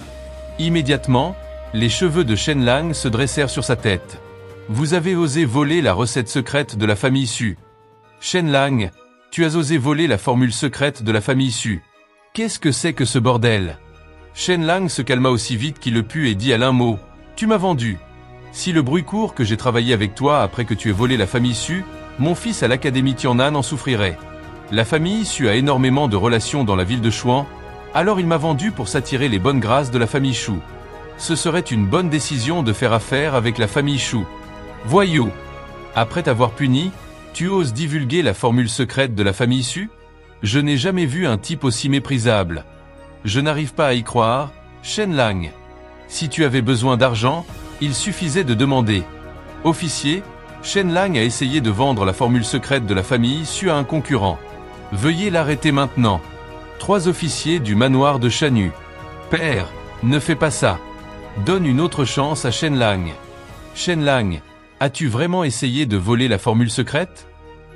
Immédiatement, les cheveux de Shenlang se dressèrent sur sa tête. Vous avez osé voler la recette secrète de la famille Su. Shenlang, tu as osé voler la formule secrète de la famille Su. Qu'est-ce que c'est que ce bordel? Shenlang se calma aussi vite qu'il le put et dit à l'un mot. Tu m'as vendu. Si le bruit court que j'ai travaillé avec toi après que tu aies volé la famille Su, mon fils à l'Académie Tianan en souffrirait. La famille Su a énormément de relations dans la ville de Chouan, alors il m'a vendu pour s'attirer les bonnes grâces de la famille Shu. Ce serait une bonne décision de faire affaire avec la famille Shu. Voyou. Après t'avoir puni, tu oses divulguer la formule secrète de la famille Su? Je n'ai jamais vu un type aussi méprisable. Je n'arrive pas à y croire, Shenlang. Si tu avais besoin d'argent, il suffisait de demander. Officier, Shenlang a essayé de vendre la formule secrète de la famille Su à un concurrent. Veuillez l'arrêter maintenant. 3 officiers du manoir de Chanu. Père, ne fais pas ça. Donne une autre chance à Shenlang. Shenlang, as-tu vraiment essayé de voler la formule secrète?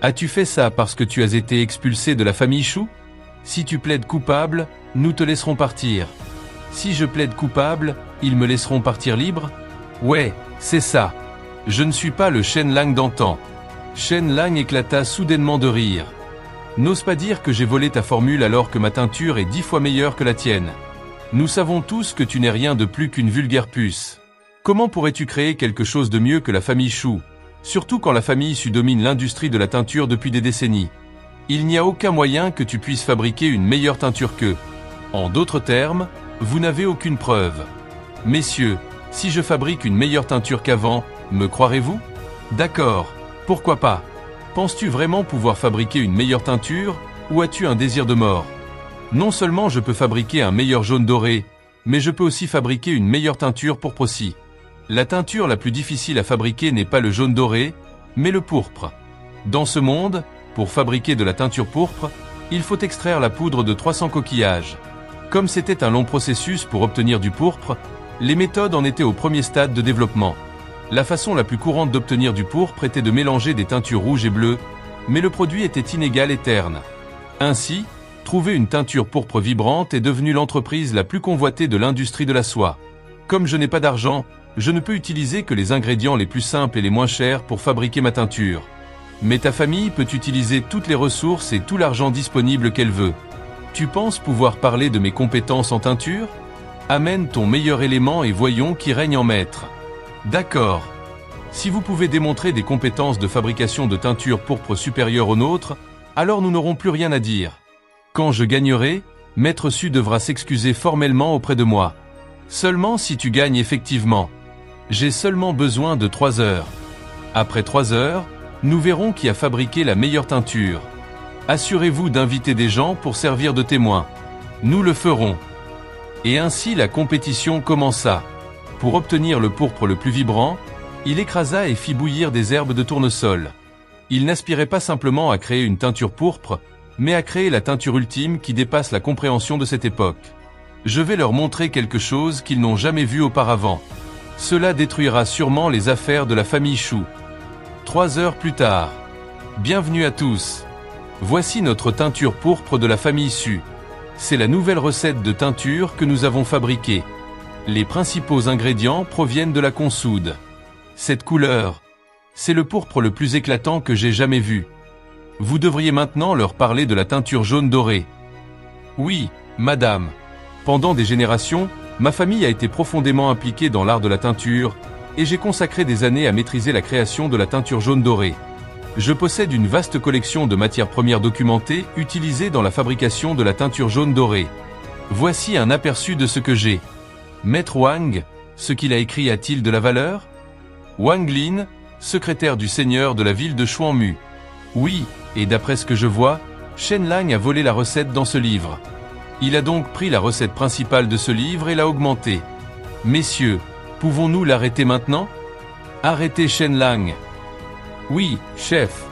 As-tu fait ça parce que tu as été expulsé de la famille Shu? Si tu plaides coupable, nous te laisserons partir. Si je plaide coupable, ils me laisseront partir libre? Ouais, c'est ça. Je ne suis pas le Shenlang d'antan. Shenlang éclata soudainement de rire. N'ose pas dire que j'ai volé ta formule alors que ma teinture est 10 fois meilleure que la tienne. Nous savons tous que tu n'es rien de plus qu'une vulgaire puce. Comment pourrais-tu créer quelque chose de mieux que la famille Shu? Surtout quand la famille Su domine l'industrie de la teinture depuis des décennies. Il n'y a aucun moyen que tu puisses fabriquer une meilleure teinture qu'eux. En d'autres termes, vous n'avez aucune preuve. Messieurs, si je fabrique une meilleure teinture qu'avant, me croirez-vous? D'accord, pourquoi pas? Penses-tu vraiment pouvoir fabriquer une meilleure teinture, ou as-tu un désir de mort? Non seulement je peux fabriquer un meilleur jaune doré, mais je peux aussi fabriquer une meilleure teinture pourpre aussi. La teinture la plus difficile à fabriquer n'est pas le jaune doré, mais le pourpre. Dans ce monde, pour fabriquer de la teinture pourpre, il faut extraire la poudre de 300 coquillages. Comme c'était un long processus pour obtenir du pourpre, les méthodes en étaient au premier stade de développement. La façon la plus courante d'obtenir du pourpre était de mélanger des teintures rouges et bleues, mais le produit était inégal et terne. Ainsi, trouver une teinture pourpre vibrante est devenue l'entreprise la plus convoitée de l'industrie de la soie. Comme je n'ai pas d'argent, je ne peux utiliser que les ingrédients les plus simples et les moins chers pour fabriquer ma teinture. Mais ta famille peut utiliser toutes les ressources et tout l'argent disponible qu'elle veut. Tu penses pouvoir parler de mes compétences en teinture? Amène ton meilleur élément et voyons qui règne en maître. D'accord. Si vous pouvez démontrer des compétences de fabrication de teinture pourpre supérieures aux nôtres, alors nous n'aurons plus rien à dire. Quand je gagnerai, Maître Su devra s'excuser formellement auprès de moi. Seulement si tu gagnes effectivement. J'ai seulement besoin de 3 heures. Après 3 heures, nous verrons qui a fabriqué la meilleure teinture. Assurez-vous d'inviter des gens pour servir de témoins. Nous le ferons. Et ainsi la compétition commença. Pour obtenir le pourpre le plus vibrant, il écrasa et fit bouillir des herbes de tournesol. Il n'aspirait pas simplement à créer une teinture pourpre, mais à créer la teinture ultime qui dépasse la compréhension de cette époque. Je vais leur montrer quelque chose qu'ils n'ont jamais vu auparavant. Cela détruira sûrement les affaires de la famille Shu. 3 heures plus tard. Bienvenue à tous. Voici notre teinture pourpre de la famille Su. C'est la nouvelle recette de teinture que nous avons fabriquée. Les principaux ingrédients proviennent de la consoude. Cette couleur, c'est le pourpre le plus éclatant que j'ai jamais vu. Vous devriez maintenant leur parler de la teinture jaune dorée. Oui, madame. Pendant des générations, ma famille a été profondément impliquée dans l'art de la teinture, et j'ai consacré des années à maîtriser la création de la teinture jaune dorée. Je possède une vaste collection de matières premières documentées utilisées dans la fabrication de la teinture jaune dorée. Voici un aperçu de ce que j'ai. Maître Wang, ce qu'il a écrit a-t-il de la valeur? Wang Lin, secrétaire du seigneur de la ville de Xuanmu. Oui, et d'après ce que je vois, Shen Lang a volé la recette dans ce livre. Il a donc pris la recette principale de ce livre et l'a augmentée. Messieurs, pouvons-nous l'arrêter maintenant? Arrêtez Shen Lang. Oui, chef.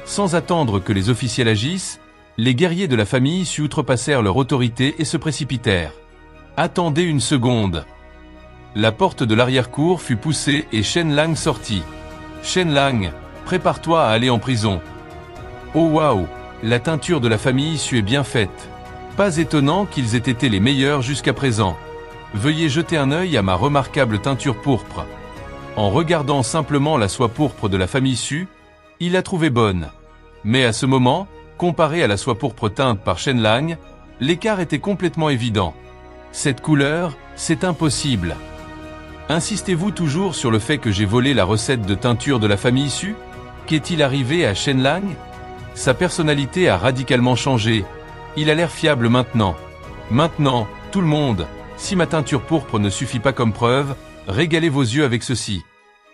Sans attendre que les officiels agissent, les guerriers de la famille Xu outrepassèrent leur autorité et se précipitèrent. Attendez une seconde. La porte de l'arrière-cour fut poussée et Shen Lang sortit. Shen Lang, prépare-toi à aller en prison. Oh waouh, la teinture de la famille Xu est bien faite. Pas étonnant qu'ils aient été les meilleurs jusqu'à présent. Veuillez jeter un œil à ma remarquable teinture pourpre. En regardant simplement la soie pourpre de la famille Xu, il la trouvait bonne. Mais à ce moment, comparé à la soie pourpre teinte par Shen Lang, l'écart était complètement évident. Cette couleur, c'est impossible. Insistez-vous toujours sur le fait que j'ai volé la recette de teinture de la famille Xu? Qu'est-il arrivé à Shen Lang? Sa personnalité a radicalement changé. Il a l'air fiable maintenant. Maintenant, tout le monde, si ma teinture pourpre ne suffit pas comme preuve, régalez vos yeux avec ceci.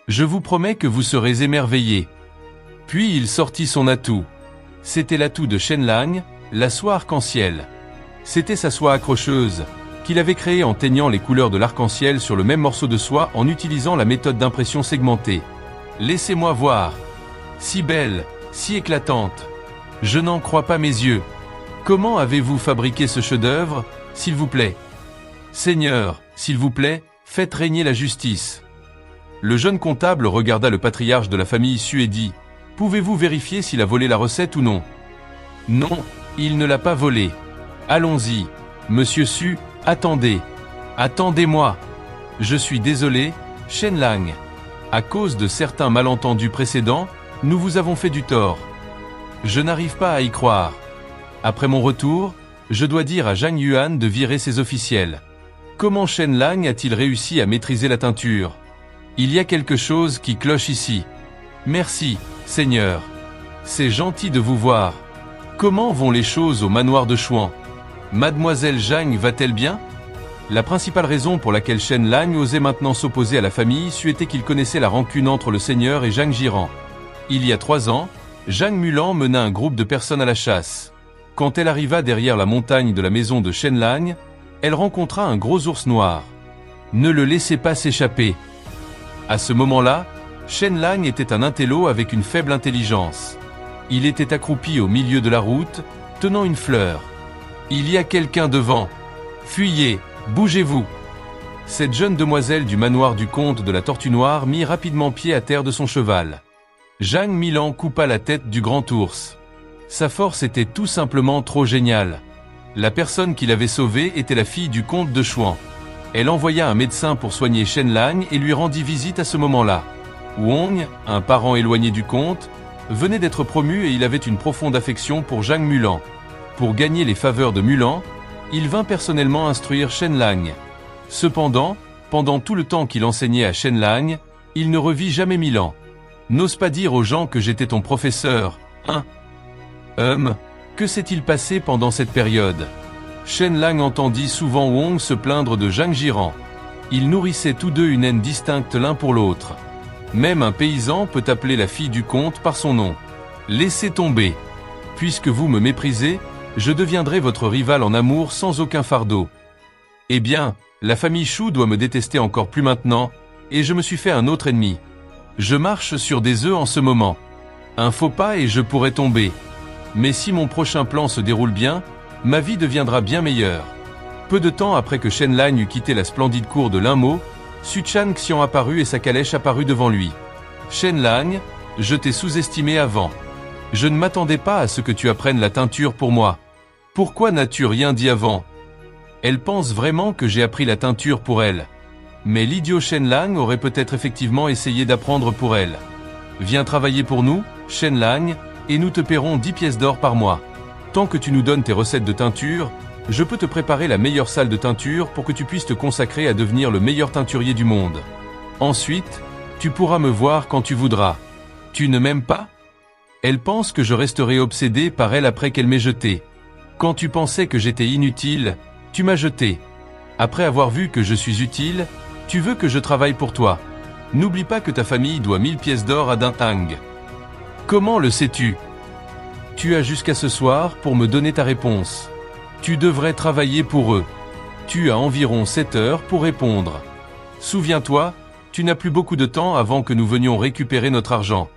Je vous promets que vous serez émerveillés. Puis il sortit son atout. C'était l'atout de Shen Lang, la soie arc-en-ciel. C'était sa soie accrocheuse, qu'il avait créée en teignant les couleurs de l'arc-en-ciel sur le même morceau de soie en utilisant la méthode d'impression segmentée. Laissez-moi voir. Si belle, si éclatante. Je n'en crois pas mes yeux. Comment avez-vous fabriqué ce chef-d'œuvre, s'il vous plaît? Seigneur, s'il vous plaît, faites régner la justice. Le jeune comptable regarda le patriarche de la famille Xu et dit: Pouvez-vous vérifier s'il a volé la recette ou non? Non, il ne l'a pas volée. Allons-y. Monsieur Xu, attendez. Attendez-moi. Je suis désolé, Shen Lang. À cause de certains malentendus précédents, nous vous avons fait du tort. Je n'arrive pas à y croire. Après mon retour, je dois dire à Zhang Yuan de virer ses officiels. Comment Shen Lang a-t-il réussi à maîtriser la teinture? Il y a quelque chose qui cloche ici. Merci, Seigneur. C'est gentil de vous voir. Comment vont les choses au manoir de Xuan? Mademoiselle Zhang va-t-elle bien? La principale raison pour laquelle Shen Lang osait maintenant s'opposer à la famille Xu était qu'il connaissait la rancune entre le Seigneur et Zhang Jiran. Il y a 3 ans, Zhang Mulan mena un groupe de personnes à la chasse. Quand elle arriva derrière la montagne de la maison de Shen Lang, elle rencontra un gros ours noir. Ne le laissez pas s'échapper. À ce moment-là, Shen Lang était un intello avec une faible intelligence. Il était accroupi au milieu de la route, tenant une fleur. Il y a quelqu'un devant. Fuyez, bougez-vous. Cette jeune demoiselle du manoir du comte de la Tortue Noire mit rapidement pied à terre de son cheval. Zhang Milan coupa la tête du grand ours. Sa force était tout simplement trop géniale. La personne qui l'avait sauvée était la fille du comte de Xuan. Elle envoya un médecin pour soigner Shen Lang et lui rendit visite à ce moment-là. Wong, un parent éloigné du comte, venait d'être promu et il avait une profonde affection pour Zhang Mulan. Pour gagner les faveurs de Mulan, il vint personnellement instruire Shen Lang. Cependant, pendant tout le temps qu'il enseignait à Shen Lang, il ne revit jamais Milan. N'ose pas dire aux gens que j'étais ton professeur, hein? Que s'est-il passé pendant cette période? Shen Lang entendit souvent Wong se plaindre de Zhang Jiran. Ils nourrissaient tous deux une haine distincte l'un pour l'autre. Même un paysan peut appeler la fille du comte par son nom. Laissez tomber. Puisque vous me méprisez, je deviendrai votre rival en amour sans aucun fardeau. Eh bien, la famille Xu doit me détester encore plus maintenant, et je me suis fait un autre ennemi. Je marche sur des œufs en ce moment. Un faux pas et je pourrais tomber. Mais si mon prochain plan se déroule bien, ma vie deviendra bien meilleure. Peu de temps après que Shen Lang eut quitté la splendide cour de Linmo, Suchan Xian apparut et sa calèche apparut devant lui. Shen Lang, je t'ai sous-estimé avant. Je ne m'attendais pas à ce que tu apprennes la teinture pour moi. Pourquoi n'as-tu rien dit avant? Elle pense vraiment que j'ai appris la teinture pour elle. Mais l'idiot Shen Lang aurait peut-être effectivement essayé d'apprendre pour elle. Viens travailler pour nous, Shen Lang, et nous te paierons 10 pièces d'or par mois. Tant que tu nous donnes tes recettes de teinture, je peux te préparer la meilleure salle de teinture pour que tu puisses te consacrer à devenir le meilleur teinturier du monde. Ensuite, tu pourras me voir quand tu voudras. Tu ne m'aimes pas ? Elle pense que je resterai obsédé par elle après qu'elle m'ait jeté. Quand tu pensais que j'étais inutile, tu m'as jeté. Après avoir vu que je suis utile, tu veux que je travaille pour toi. N'oublie pas que ta famille doit 1000 pièces d'or à Dintang. Comment le sais-tu ? Tu as jusqu'à ce soir pour me donner ta réponse. Tu devrais travailler pour eux. Tu as environ 7 heures pour répondre. Souviens-toi, tu n'as plus beaucoup de temps avant que nous venions récupérer notre argent.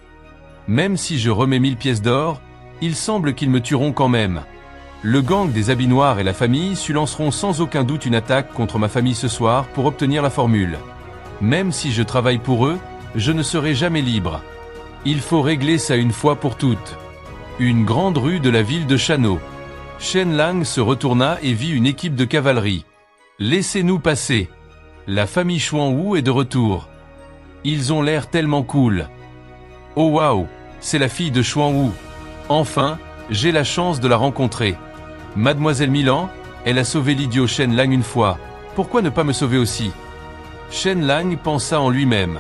Même si je remets 1000 pièces d'or, il semble qu'ils me tueront quand même. Le gang des habits noirs et la famille su lanceront sans aucun doute une attaque contre ma famille ce soir pour obtenir la formule. Même si je travaille pour eux, je ne serai jamais libre. Il faut régler ça une fois pour toutes. Une grande rue de la ville de Chano. Shen Lang se retourna et vit une équipe de cavalerie. Laissez-nous passer. La famille Xuanwu est de retour. Ils ont l'air tellement cool. Oh waouh, c'est la fille de Xuanwu. Enfin, j'ai la chance de la rencontrer. Mademoiselle Milan, elle a sauvé l'idiot Shen Lang une fois. Pourquoi ne pas me sauver aussi ? Shen Lang pensa en lui-même.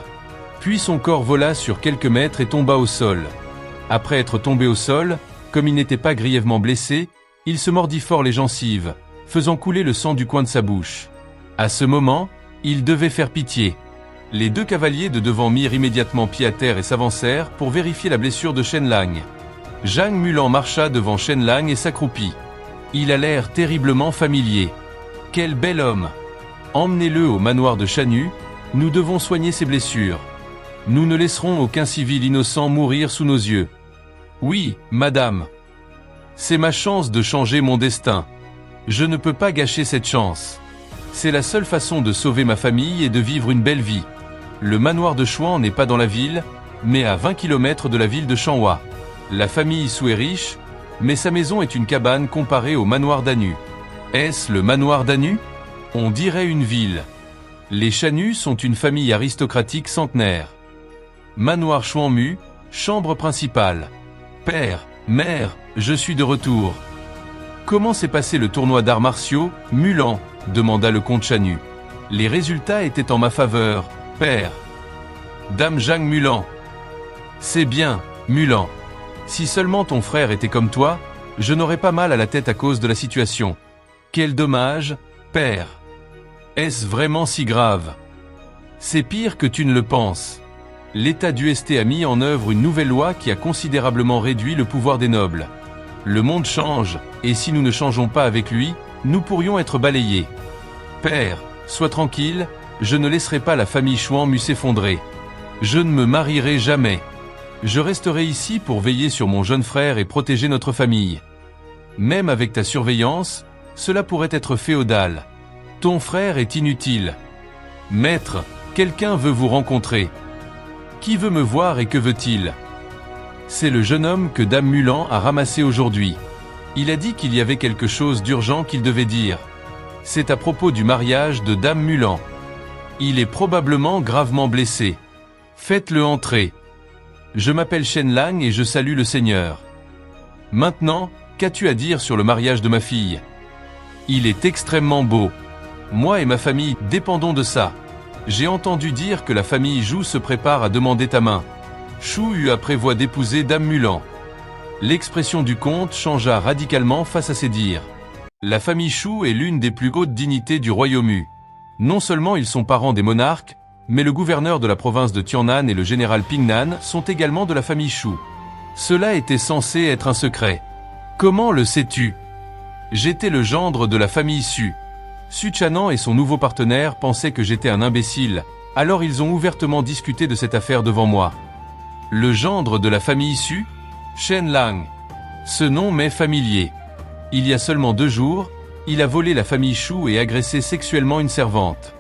Puis son corps vola sur quelques mètres et tomba au sol. Après être tombé au sol, comme il n'était pas grièvement blessé, il se mordit fort les gencives, faisant couler le sang du coin de sa bouche. À ce moment, il devait faire pitié. Les deux cavaliers de devant mirent immédiatement pied à terre et s'avancèrent pour vérifier la blessure de Shen Lang. Zhang Mulan marcha devant Shen Lang et s'accroupit. Il a l'air terriblement familier. Quel bel homme! Emmenez-le au manoir de Chanu, nous devons soigner ses blessures. Nous ne laisserons aucun civil innocent mourir sous nos yeux. Oui, madame. C'est ma chance de changer mon destin. Je ne peux pas gâcher cette chance. C'est la seule façon de sauver ma famille et de vivre une belle vie. Le manoir de Xuan n'est pas dans la ville, mais à 20 km de la ville de Changhua. La famille Su est riche, mais sa maison est une cabane comparée au manoir d'Anu. Est-ce le manoir d'Anu ? On dirait une ville. Les Chanu sont une famille aristocratique centenaire. Manoir Xuanmu, chambre principale. Père, mère, je suis de retour. Comment s'est passé le tournoi d'arts martiaux, Mulan ? Demanda le comte Chanu. Les résultats étaient en ma faveur, père. Dame Zhang Mulan. C'est bien, Mulan. Si seulement ton frère était comme toi, je n'aurais pas mal à la tête à cause de la situation. Quel dommage, père. Est-ce vraiment si grave ? C'est pire que tu ne le penses. L'État d'UST a mis en œuvre une nouvelle loi qui a considérablement réduit le pouvoir des nobles. Le monde change, et si nous ne changeons pas avec lui, nous pourrions être balayés. Père, sois tranquille, je ne laisserai pas la famille Xuanmu s'effondrer. Je ne me marierai jamais. Je resterai ici pour veiller sur mon jeune frère et protéger notre famille. Même avec ta surveillance, cela pourrait être féodal. Ton frère est inutile. Maître, quelqu'un veut vous rencontrer. Qui veut me voir et que veut-il ? C'est le jeune homme que Dame Mulan a ramassé aujourd'hui. Il a dit qu'il y avait quelque chose d'urgent qu'il devait dire. C'est à propos du mariage de Dame Mulan. Il est probablement gravement blessé. Faites-le entrer. Je m'appelle Shen Lang et je salue le Seigneur. Maintenant, qu'as-tu à dire sur le mariage de ma fille ? Il est extrêmement beau. Moi et ma famille dépendons de ça. J'ai entendu dire que la famille Zhu se prépare à demander ta main. Shu Yu prévoit d'épouser Dame Mulan. L'expression du comte changea radicalement face à ces dires. La famille Shu est l'une des plus hautes dignités du Royaume. Non seulement ils sont parents des monarques, mais le gouverneur de la province de Tiannan et le général Pingnan sont également de la famille Shu. Cela était censé être un secret. Comment le sais-tu ? J'étais le gendre de la famille Su. Su Chanan et son nouveau partenaire pensaient que j'étais un imbécile, alors ils ont ouvertement discuté de cette affaire devant moi. Le gendre de la famille Su ? Shen Lang. Ce nom m'est familier. Il y a seulement 2 jours, il a volé la famille Shu et agressé sexuellement une servante.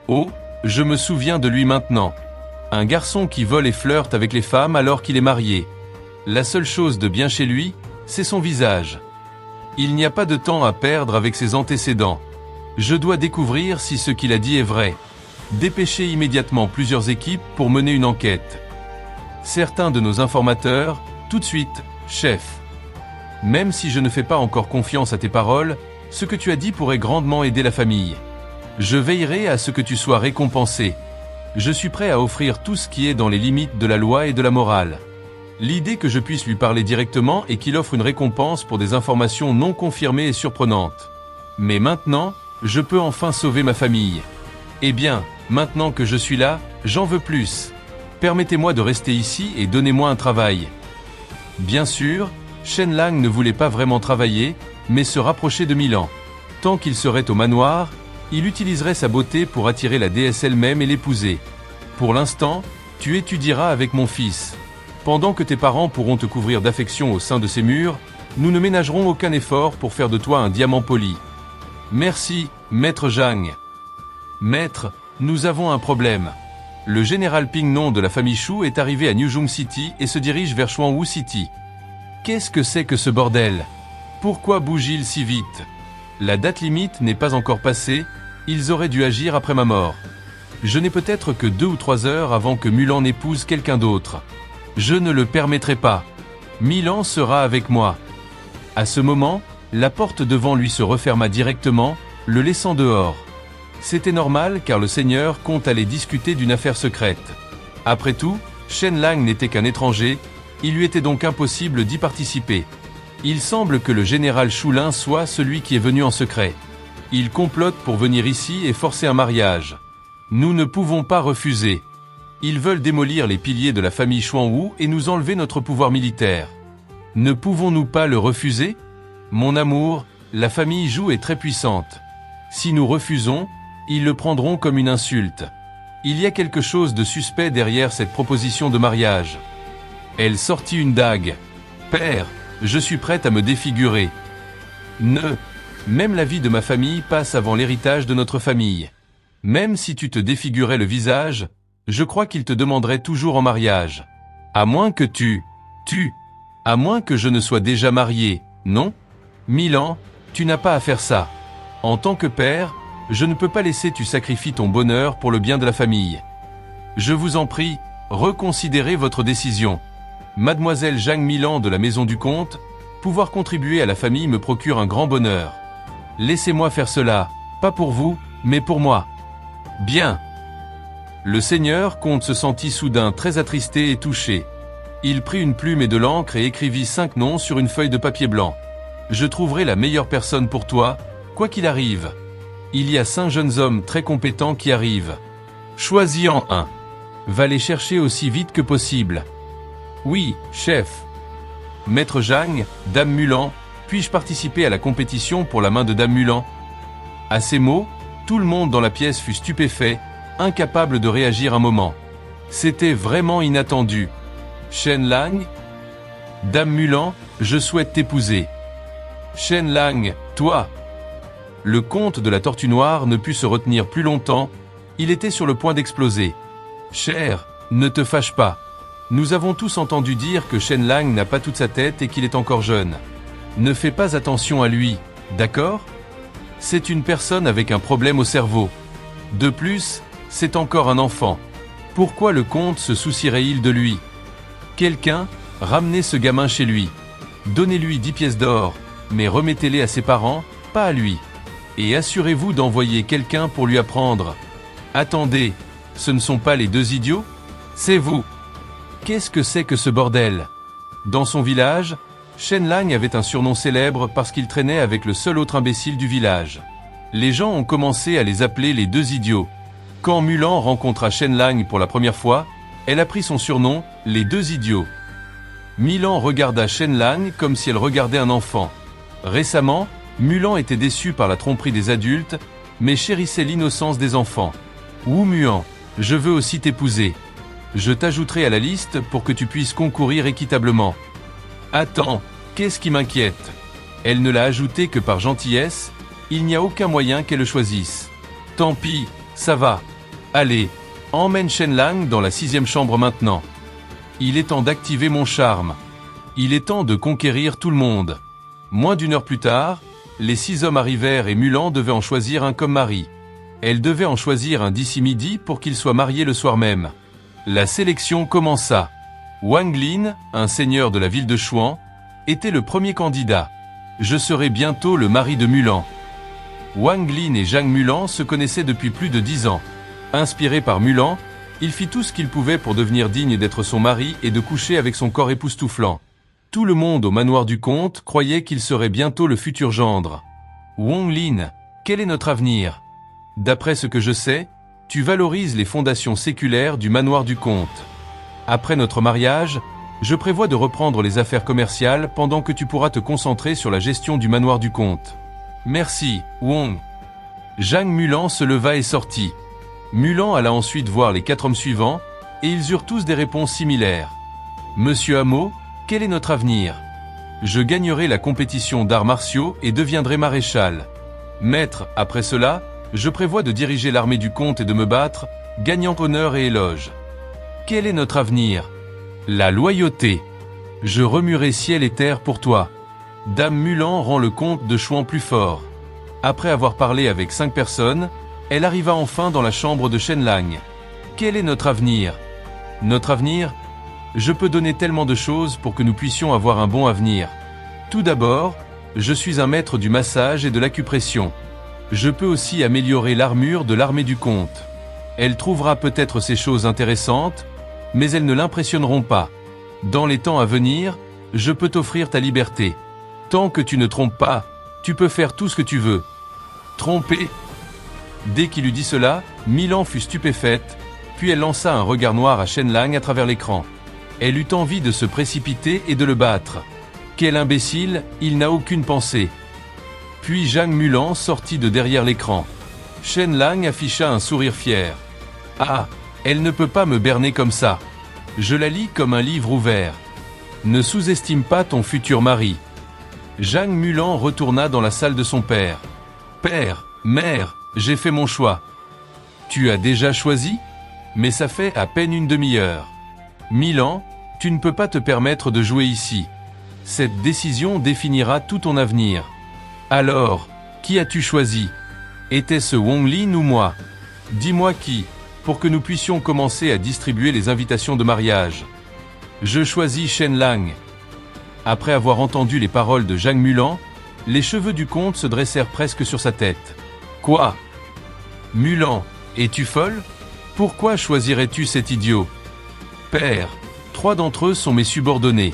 Oh, je me souviens de lui maintenant. Un garçon qui vole et flirte avec les femmes alors qu'il est marié. La seule chose de bien chez lui, c'est son visage. Il n'y a pas de temps à perdre avec ses antécédents. Je dois découvrir si ce qu'il a dit est vrai. Dépêchez immédiatement plusieurs équipes pour mener une enquête. Certains de nos informateurs, tout de suite. chef. Même si je ne fais pas encore confiance à tes paroles, ce que tu as dit pourrait grandement aider la famille. Je veillerai à ce que tu sois récompensé. Je suis prêt à offrir tout ce qui est dans les limites de la loi et de la morale. L'idée que je puisse lui parler directement et qu'il offre une récompense pour des informations non confirmées et surprenantes. Mais maintenant, je peux enfin sauver ma famille. Eh bien, maintenant que je suis là, j'en veux plus. Permettez-moi de rester ici et donnez-moi un travail. Bien sûr, Shen Lang ne voulait pas vraiment travailler, mais se rapprocher de Milan. Tant qu'il serait au manoir, il utiliserait sa beauté pour attirer la déesse elle-même et l'épouser. Pour l'instant, tu étudieras avec mon fils. Pendant que tes parents pourront te couvrir d'affection au sein de ces murs, nous ne ménagerons aucun effort pour faire de toi un diamant poli. Merci, maître Zhang. Maître, nous avons un problème. Le général Pingnon de la famille Shu est arrivé à New Jung City et se dirige vers Xuanwu City. Qu'est-ce que c'est que ce bordel? Pourquoi bouge-t-il si vite? La date limite n'est pas encore passée, ils auraient dû agir après ma mort. Je n'ai peut-être que 2 ou 3 heures avant que Mulan n'épouse quelqu'un d'autre. Je ne le permettrai pas. Milan sera avec moi. À ce moment, la porte devant lui se referma directement, le laissant dehors. C'était normal car le seigneur compte aller discuter d'une affaire secrète. Après tout, Shen Lang n'était qu'un étranger, il lui était donc impossible d'y participer. Il semble que le général Choulin soit celui qui est venu en secret. Il complote pour venir ici et forcer un mariage. Nous ne pouvons pas refuser. Ils veulent démolir les piliers de la famille Xuanwu et nous enlever notre pouvoir militaire. Ne pouvons-nous pas le refuser? Mon amour, la famille Zhou est très puissante. Si nous refusons, ils le prendront comme une insulte. Il y a quelque chose de suspect derrière cette proposition de mariage. Elle sortit une dague. Père, je suis prête à me défigurer. Même la vie de ma famille passe avant l'héritage de notre famille. Même si tu te défigurais le visage, je crois qu'il te demanderait toujours en mariage. À moins que à moins que je ne sois déjà marié, non? Milan, tu n'as pas à faire ça. En tant que père, je ne peux pas laisser tu sacrifies ton bonheur pour le bien de la famille. Je vous en prie, reconsidérez votre décision. Mademoiselle Zhang Milan de la maison du comte, pouvoir contribuer à la famille me procure un grand bonheur. Laissez-moi faire cela, pas pour vous, mais pour moi. Bien. Le seigneur comte se sentit soudain très attristé et touché. Il prit une plume et de l'encre et écrivit 5 noms sur une feuille de papier blanc. Je trouverai la meilleure personne pour toi, quoi qu'il arrive. Il y a 5 jeunes hommes très compétents qui arrivent. Choisis-en un. Va les chercher aussi vite que possible. Oui, chef. Maître Zhang, Dame Mulan, puis-je participer à la compétition pour la main de Dame Mulan? À ces mots, tout le monde dans la pièce fut stupéfait, incapable de réagir un moment. C'était vraiment inattendu. Shen Lang? Dame Mulan, je souhaite t'épouser. Shen Lang, toi? Le comte de la Tortue Noire ne put se retenir plus longtemps, il était sur le point d'exploser. Cher, ne te fâche pas. Nous avons tous entendu dire que Shen Lang n'a pas toute sa tête et qu'il est encore jeune. Ne fais pas attention à lui, d'accord? C'est une personne avec un problème au cerveau. De plus, c'est encore un enfant. Pourquoi le comte se soucierait-il de lui? Quelqu'un, ramenez ce gamin chez lui. Donnez-lui 10 pièces d'or, mais remettez-les à ses parents, pas à lui. Et assurez-vous d'envoyer quelqu'un pour lui apprendre. Attendez, ce ne sont pas les 2 idiots? C'est vous. Qu'est-ce que c'est que ce bordel? Dans son village, Shen Lang avait un surnom célèbre parce qu'il traînait avec le seul autre imbécile du village. Les gens ont commencé à les appeler les 2 idiots. Quand Mulan rencontra Shen Lang pour la première fois, elle a pris son surnom, les 2 idiots. Milan regarda Shen Lang comme si elle regardait un enfant. Récemment, Mulan était déçue par la tromperie des adultes, mais chérissait l'innocence des enfants. Wu Muan, je veux aussi t'épouser. Je t'ajouterai à la liste pour que tu puisses concourir équitablement. Attends, qu'est-ce qui m'inquiète? Elle ne l'a ajouté que par gentillesse, il n'y a aucun moyen qu'elle le choisisse. Tant pis, ça va. Allez, emmène Shen Lang dans la 6e chambre maintenant. Il est temps d'activer mon charme. Il est temps de conquérir tout le monde. Moins d'1 heure plus tard, les 6 hommes arrivèrent et Mulan devait en choisir un comme mari. Elle devait en choisir un d'ici midi pour qu'il soit marié le soir même. La sélection commença. Wang Lin, un seigneur de la ville de Xuan, était le premier candidat. Je serai bientôt le mari de Mulan. Wang Lin et Zhang Mulan se connaissaient depuis plus de 10 ans. Inspiré par Mulan, il fit tout ce qu'il pouvait pour devenir digne d'être son mari et de coucher avec son corps époustouflant. Tout le monde au manoir du comte croyait qu'il serait bientôt le futur gendre. Wang Lin, quel est notre avenir? D'après ce que je sais, tu valorises les fondations séculaires du manoir du comte. Après notre mariage, je prévois de reprendre les affaires commerciales pendant que tu pourras te concentrer sur la gestion du manoir du comte. Merci, Wang. Zhang Mulan se leva et sortit. Mulan alla ensuite voir les 4 hommes suivants, et ils eurent tous des réponses similaires. Monsieur Amo, quel est notre avenir? Je gagnerai la compétition d'arts martiaux et deviendrai maréchal. Maître, après cela, je prévois de diriger l'armée du comte et de me battre, gagnant honneur et éloge. Quel est notre avenir? La loyauté. Je remuerai ciel et terre pour toi. Dame Mulan rend le comte de Chouan plus fort. Après avoir parlé avec 5 personnes, elle arriva enfin dans la chambre de Shen Lang. Quel est notre avenir? Notre avenir? Je peux donner tellement de choses pour que nous puissions avoir un bon avenir. Tout d'abord, je suis un maître du massage et de l'acupression. Je peux aussi améliorer l'armure de l'armée du comte. Elle trouvera peut-être ces choses intéressantes, mais elles ne l'impressionneront pas. Dans les temps à venir, je peux t'offrir ta liberté. Tant que tu ne trompes pas, tu peux faire tout ce que tu veux. Tromper? Dès qu'il eut dit cela, Milan fut stupéfaite, puis elle lança un regard noir à Shen Lang à travers l'écran. Elle eut envie de se précipiter et de le battre. Quel imbécile, il n'a aucune pensée. Puis Zhang Mulan sortit de derrière l'écran. Shen Lang afficha un sourire fier. Ah, elle ne peut pas me berner comme ça. Je la lis comme un livre ouvert. Ne sous-estime pas ton futur mari. Zhang Mulan retourna dans la salle de son père. Père, mère, j'ai fait mon choix. Tu as déjà choisi? Mais ça fait à peine une demi-heure. Milan, tu ne peux pas te permettre de jouer ici. Cette décision définira tout ton avenir. Alors, qui as-tu choisi? Était-ce Wang Lin ou moi? Dis-moi qui, pour que nous puissions commencer à distribuer les invitations de mariage. Je choisis Shen Lang. Après avoir entendu les paroles de Zhang Mulan, les cheveux du comte se dressèrent presque sur sa tête. Quoi? Mulan, es-tu folle? Pourquoi choisirais-tu cet idiot? Père, 3 d'entre eux sont mes subordonnés.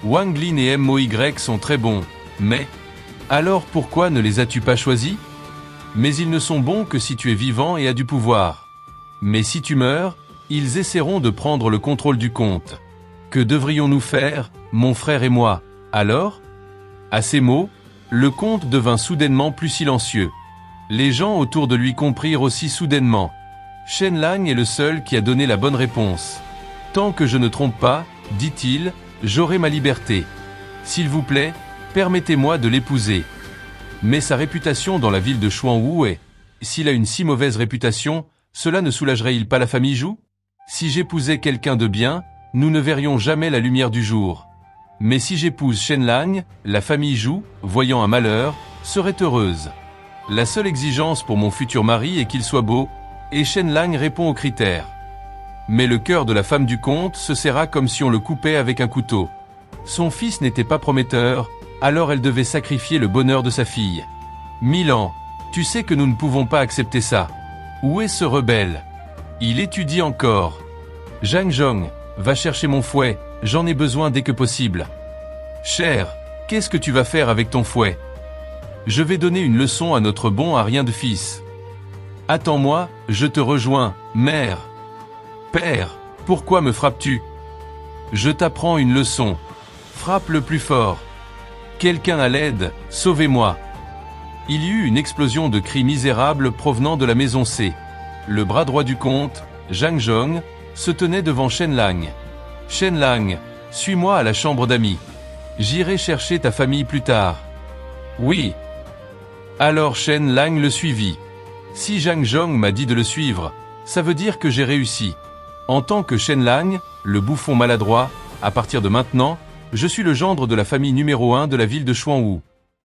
Wang Lin et MOY sont très bons, mais... Alors pourquoi ne les as-tu pas choisis? Mais ils ne sont bons que si tu es vivant et as du pouvoir. Mais si tu meurs, ils essaieront de prendre le contrôle du comte. Que devrions-nous faire, mon frère et moi, alors? À ces mots, le comte devint soudainement plus silencieux. Les gens autour de lui comprirent aussi soudainement. Shen Lang est le seul qui a donné la bonne réponse. Tant que je ne trompe pas, dit-il, j'aurai ma liberté. S'il vous plaît, permettez-moi de l'épouser. Mais sa réputation dans la ville de Xuanwu est... S'il a une si mauvaise réputation, cela ne soulagerait-il pas la famille Zhou? Si j'épousais quelqu'un de bien, nous ne verrions jamais la lumière du jour. Mais si j'épouse Shen Lang, la famille Zhou, voyant un malheur, serait heureuse. La seule exigence pour mon futur mari est qu'il soit beau, et Shen Lang répond aux critères. Mais le cœur de la femme du comte se serra comme si on le coupait avec un couteau. Son fils n'était pas prometteur, alors elle devait sacrifier le bonheur de sa fille. Milan, tu sais que nous ne pouvons pas accepter ça. Où est ce rebelle? Il étudie encore. Zhang Zhong, va chercher mon fouet, j'en ai besoin dès que possible. Cher, qu'est-ce que tu vas faire avec ton fouet? Je vais donner une leçon à notre bon à rien de fils. Attends-moi, je te rejoins, mère. Père, pourquoi me frappes-tu? Je t'apprends une leçon. Frappe le plus fort. Quelqu'un à l'aide, sauvez-moi. Il y eut une explosion de cris misérables provenant de la maison C. Le bras droit du comte, Zhang Zhong, se tenait devant Shen Lang. Shen Lang, suis-moi à la chambre d'amis. J'irai chercher ta famille plus tard. Oui. Alors Shen Lang le suivit. Si Zhang Zhong m'a dit de le suivre, ça veut dire que j'ai réussi. En tant que Shen Lang, le bouffon maladroit, à partir de maintenant, je suis le gendre de la famille numéro 1 de la ville de Xuanwu.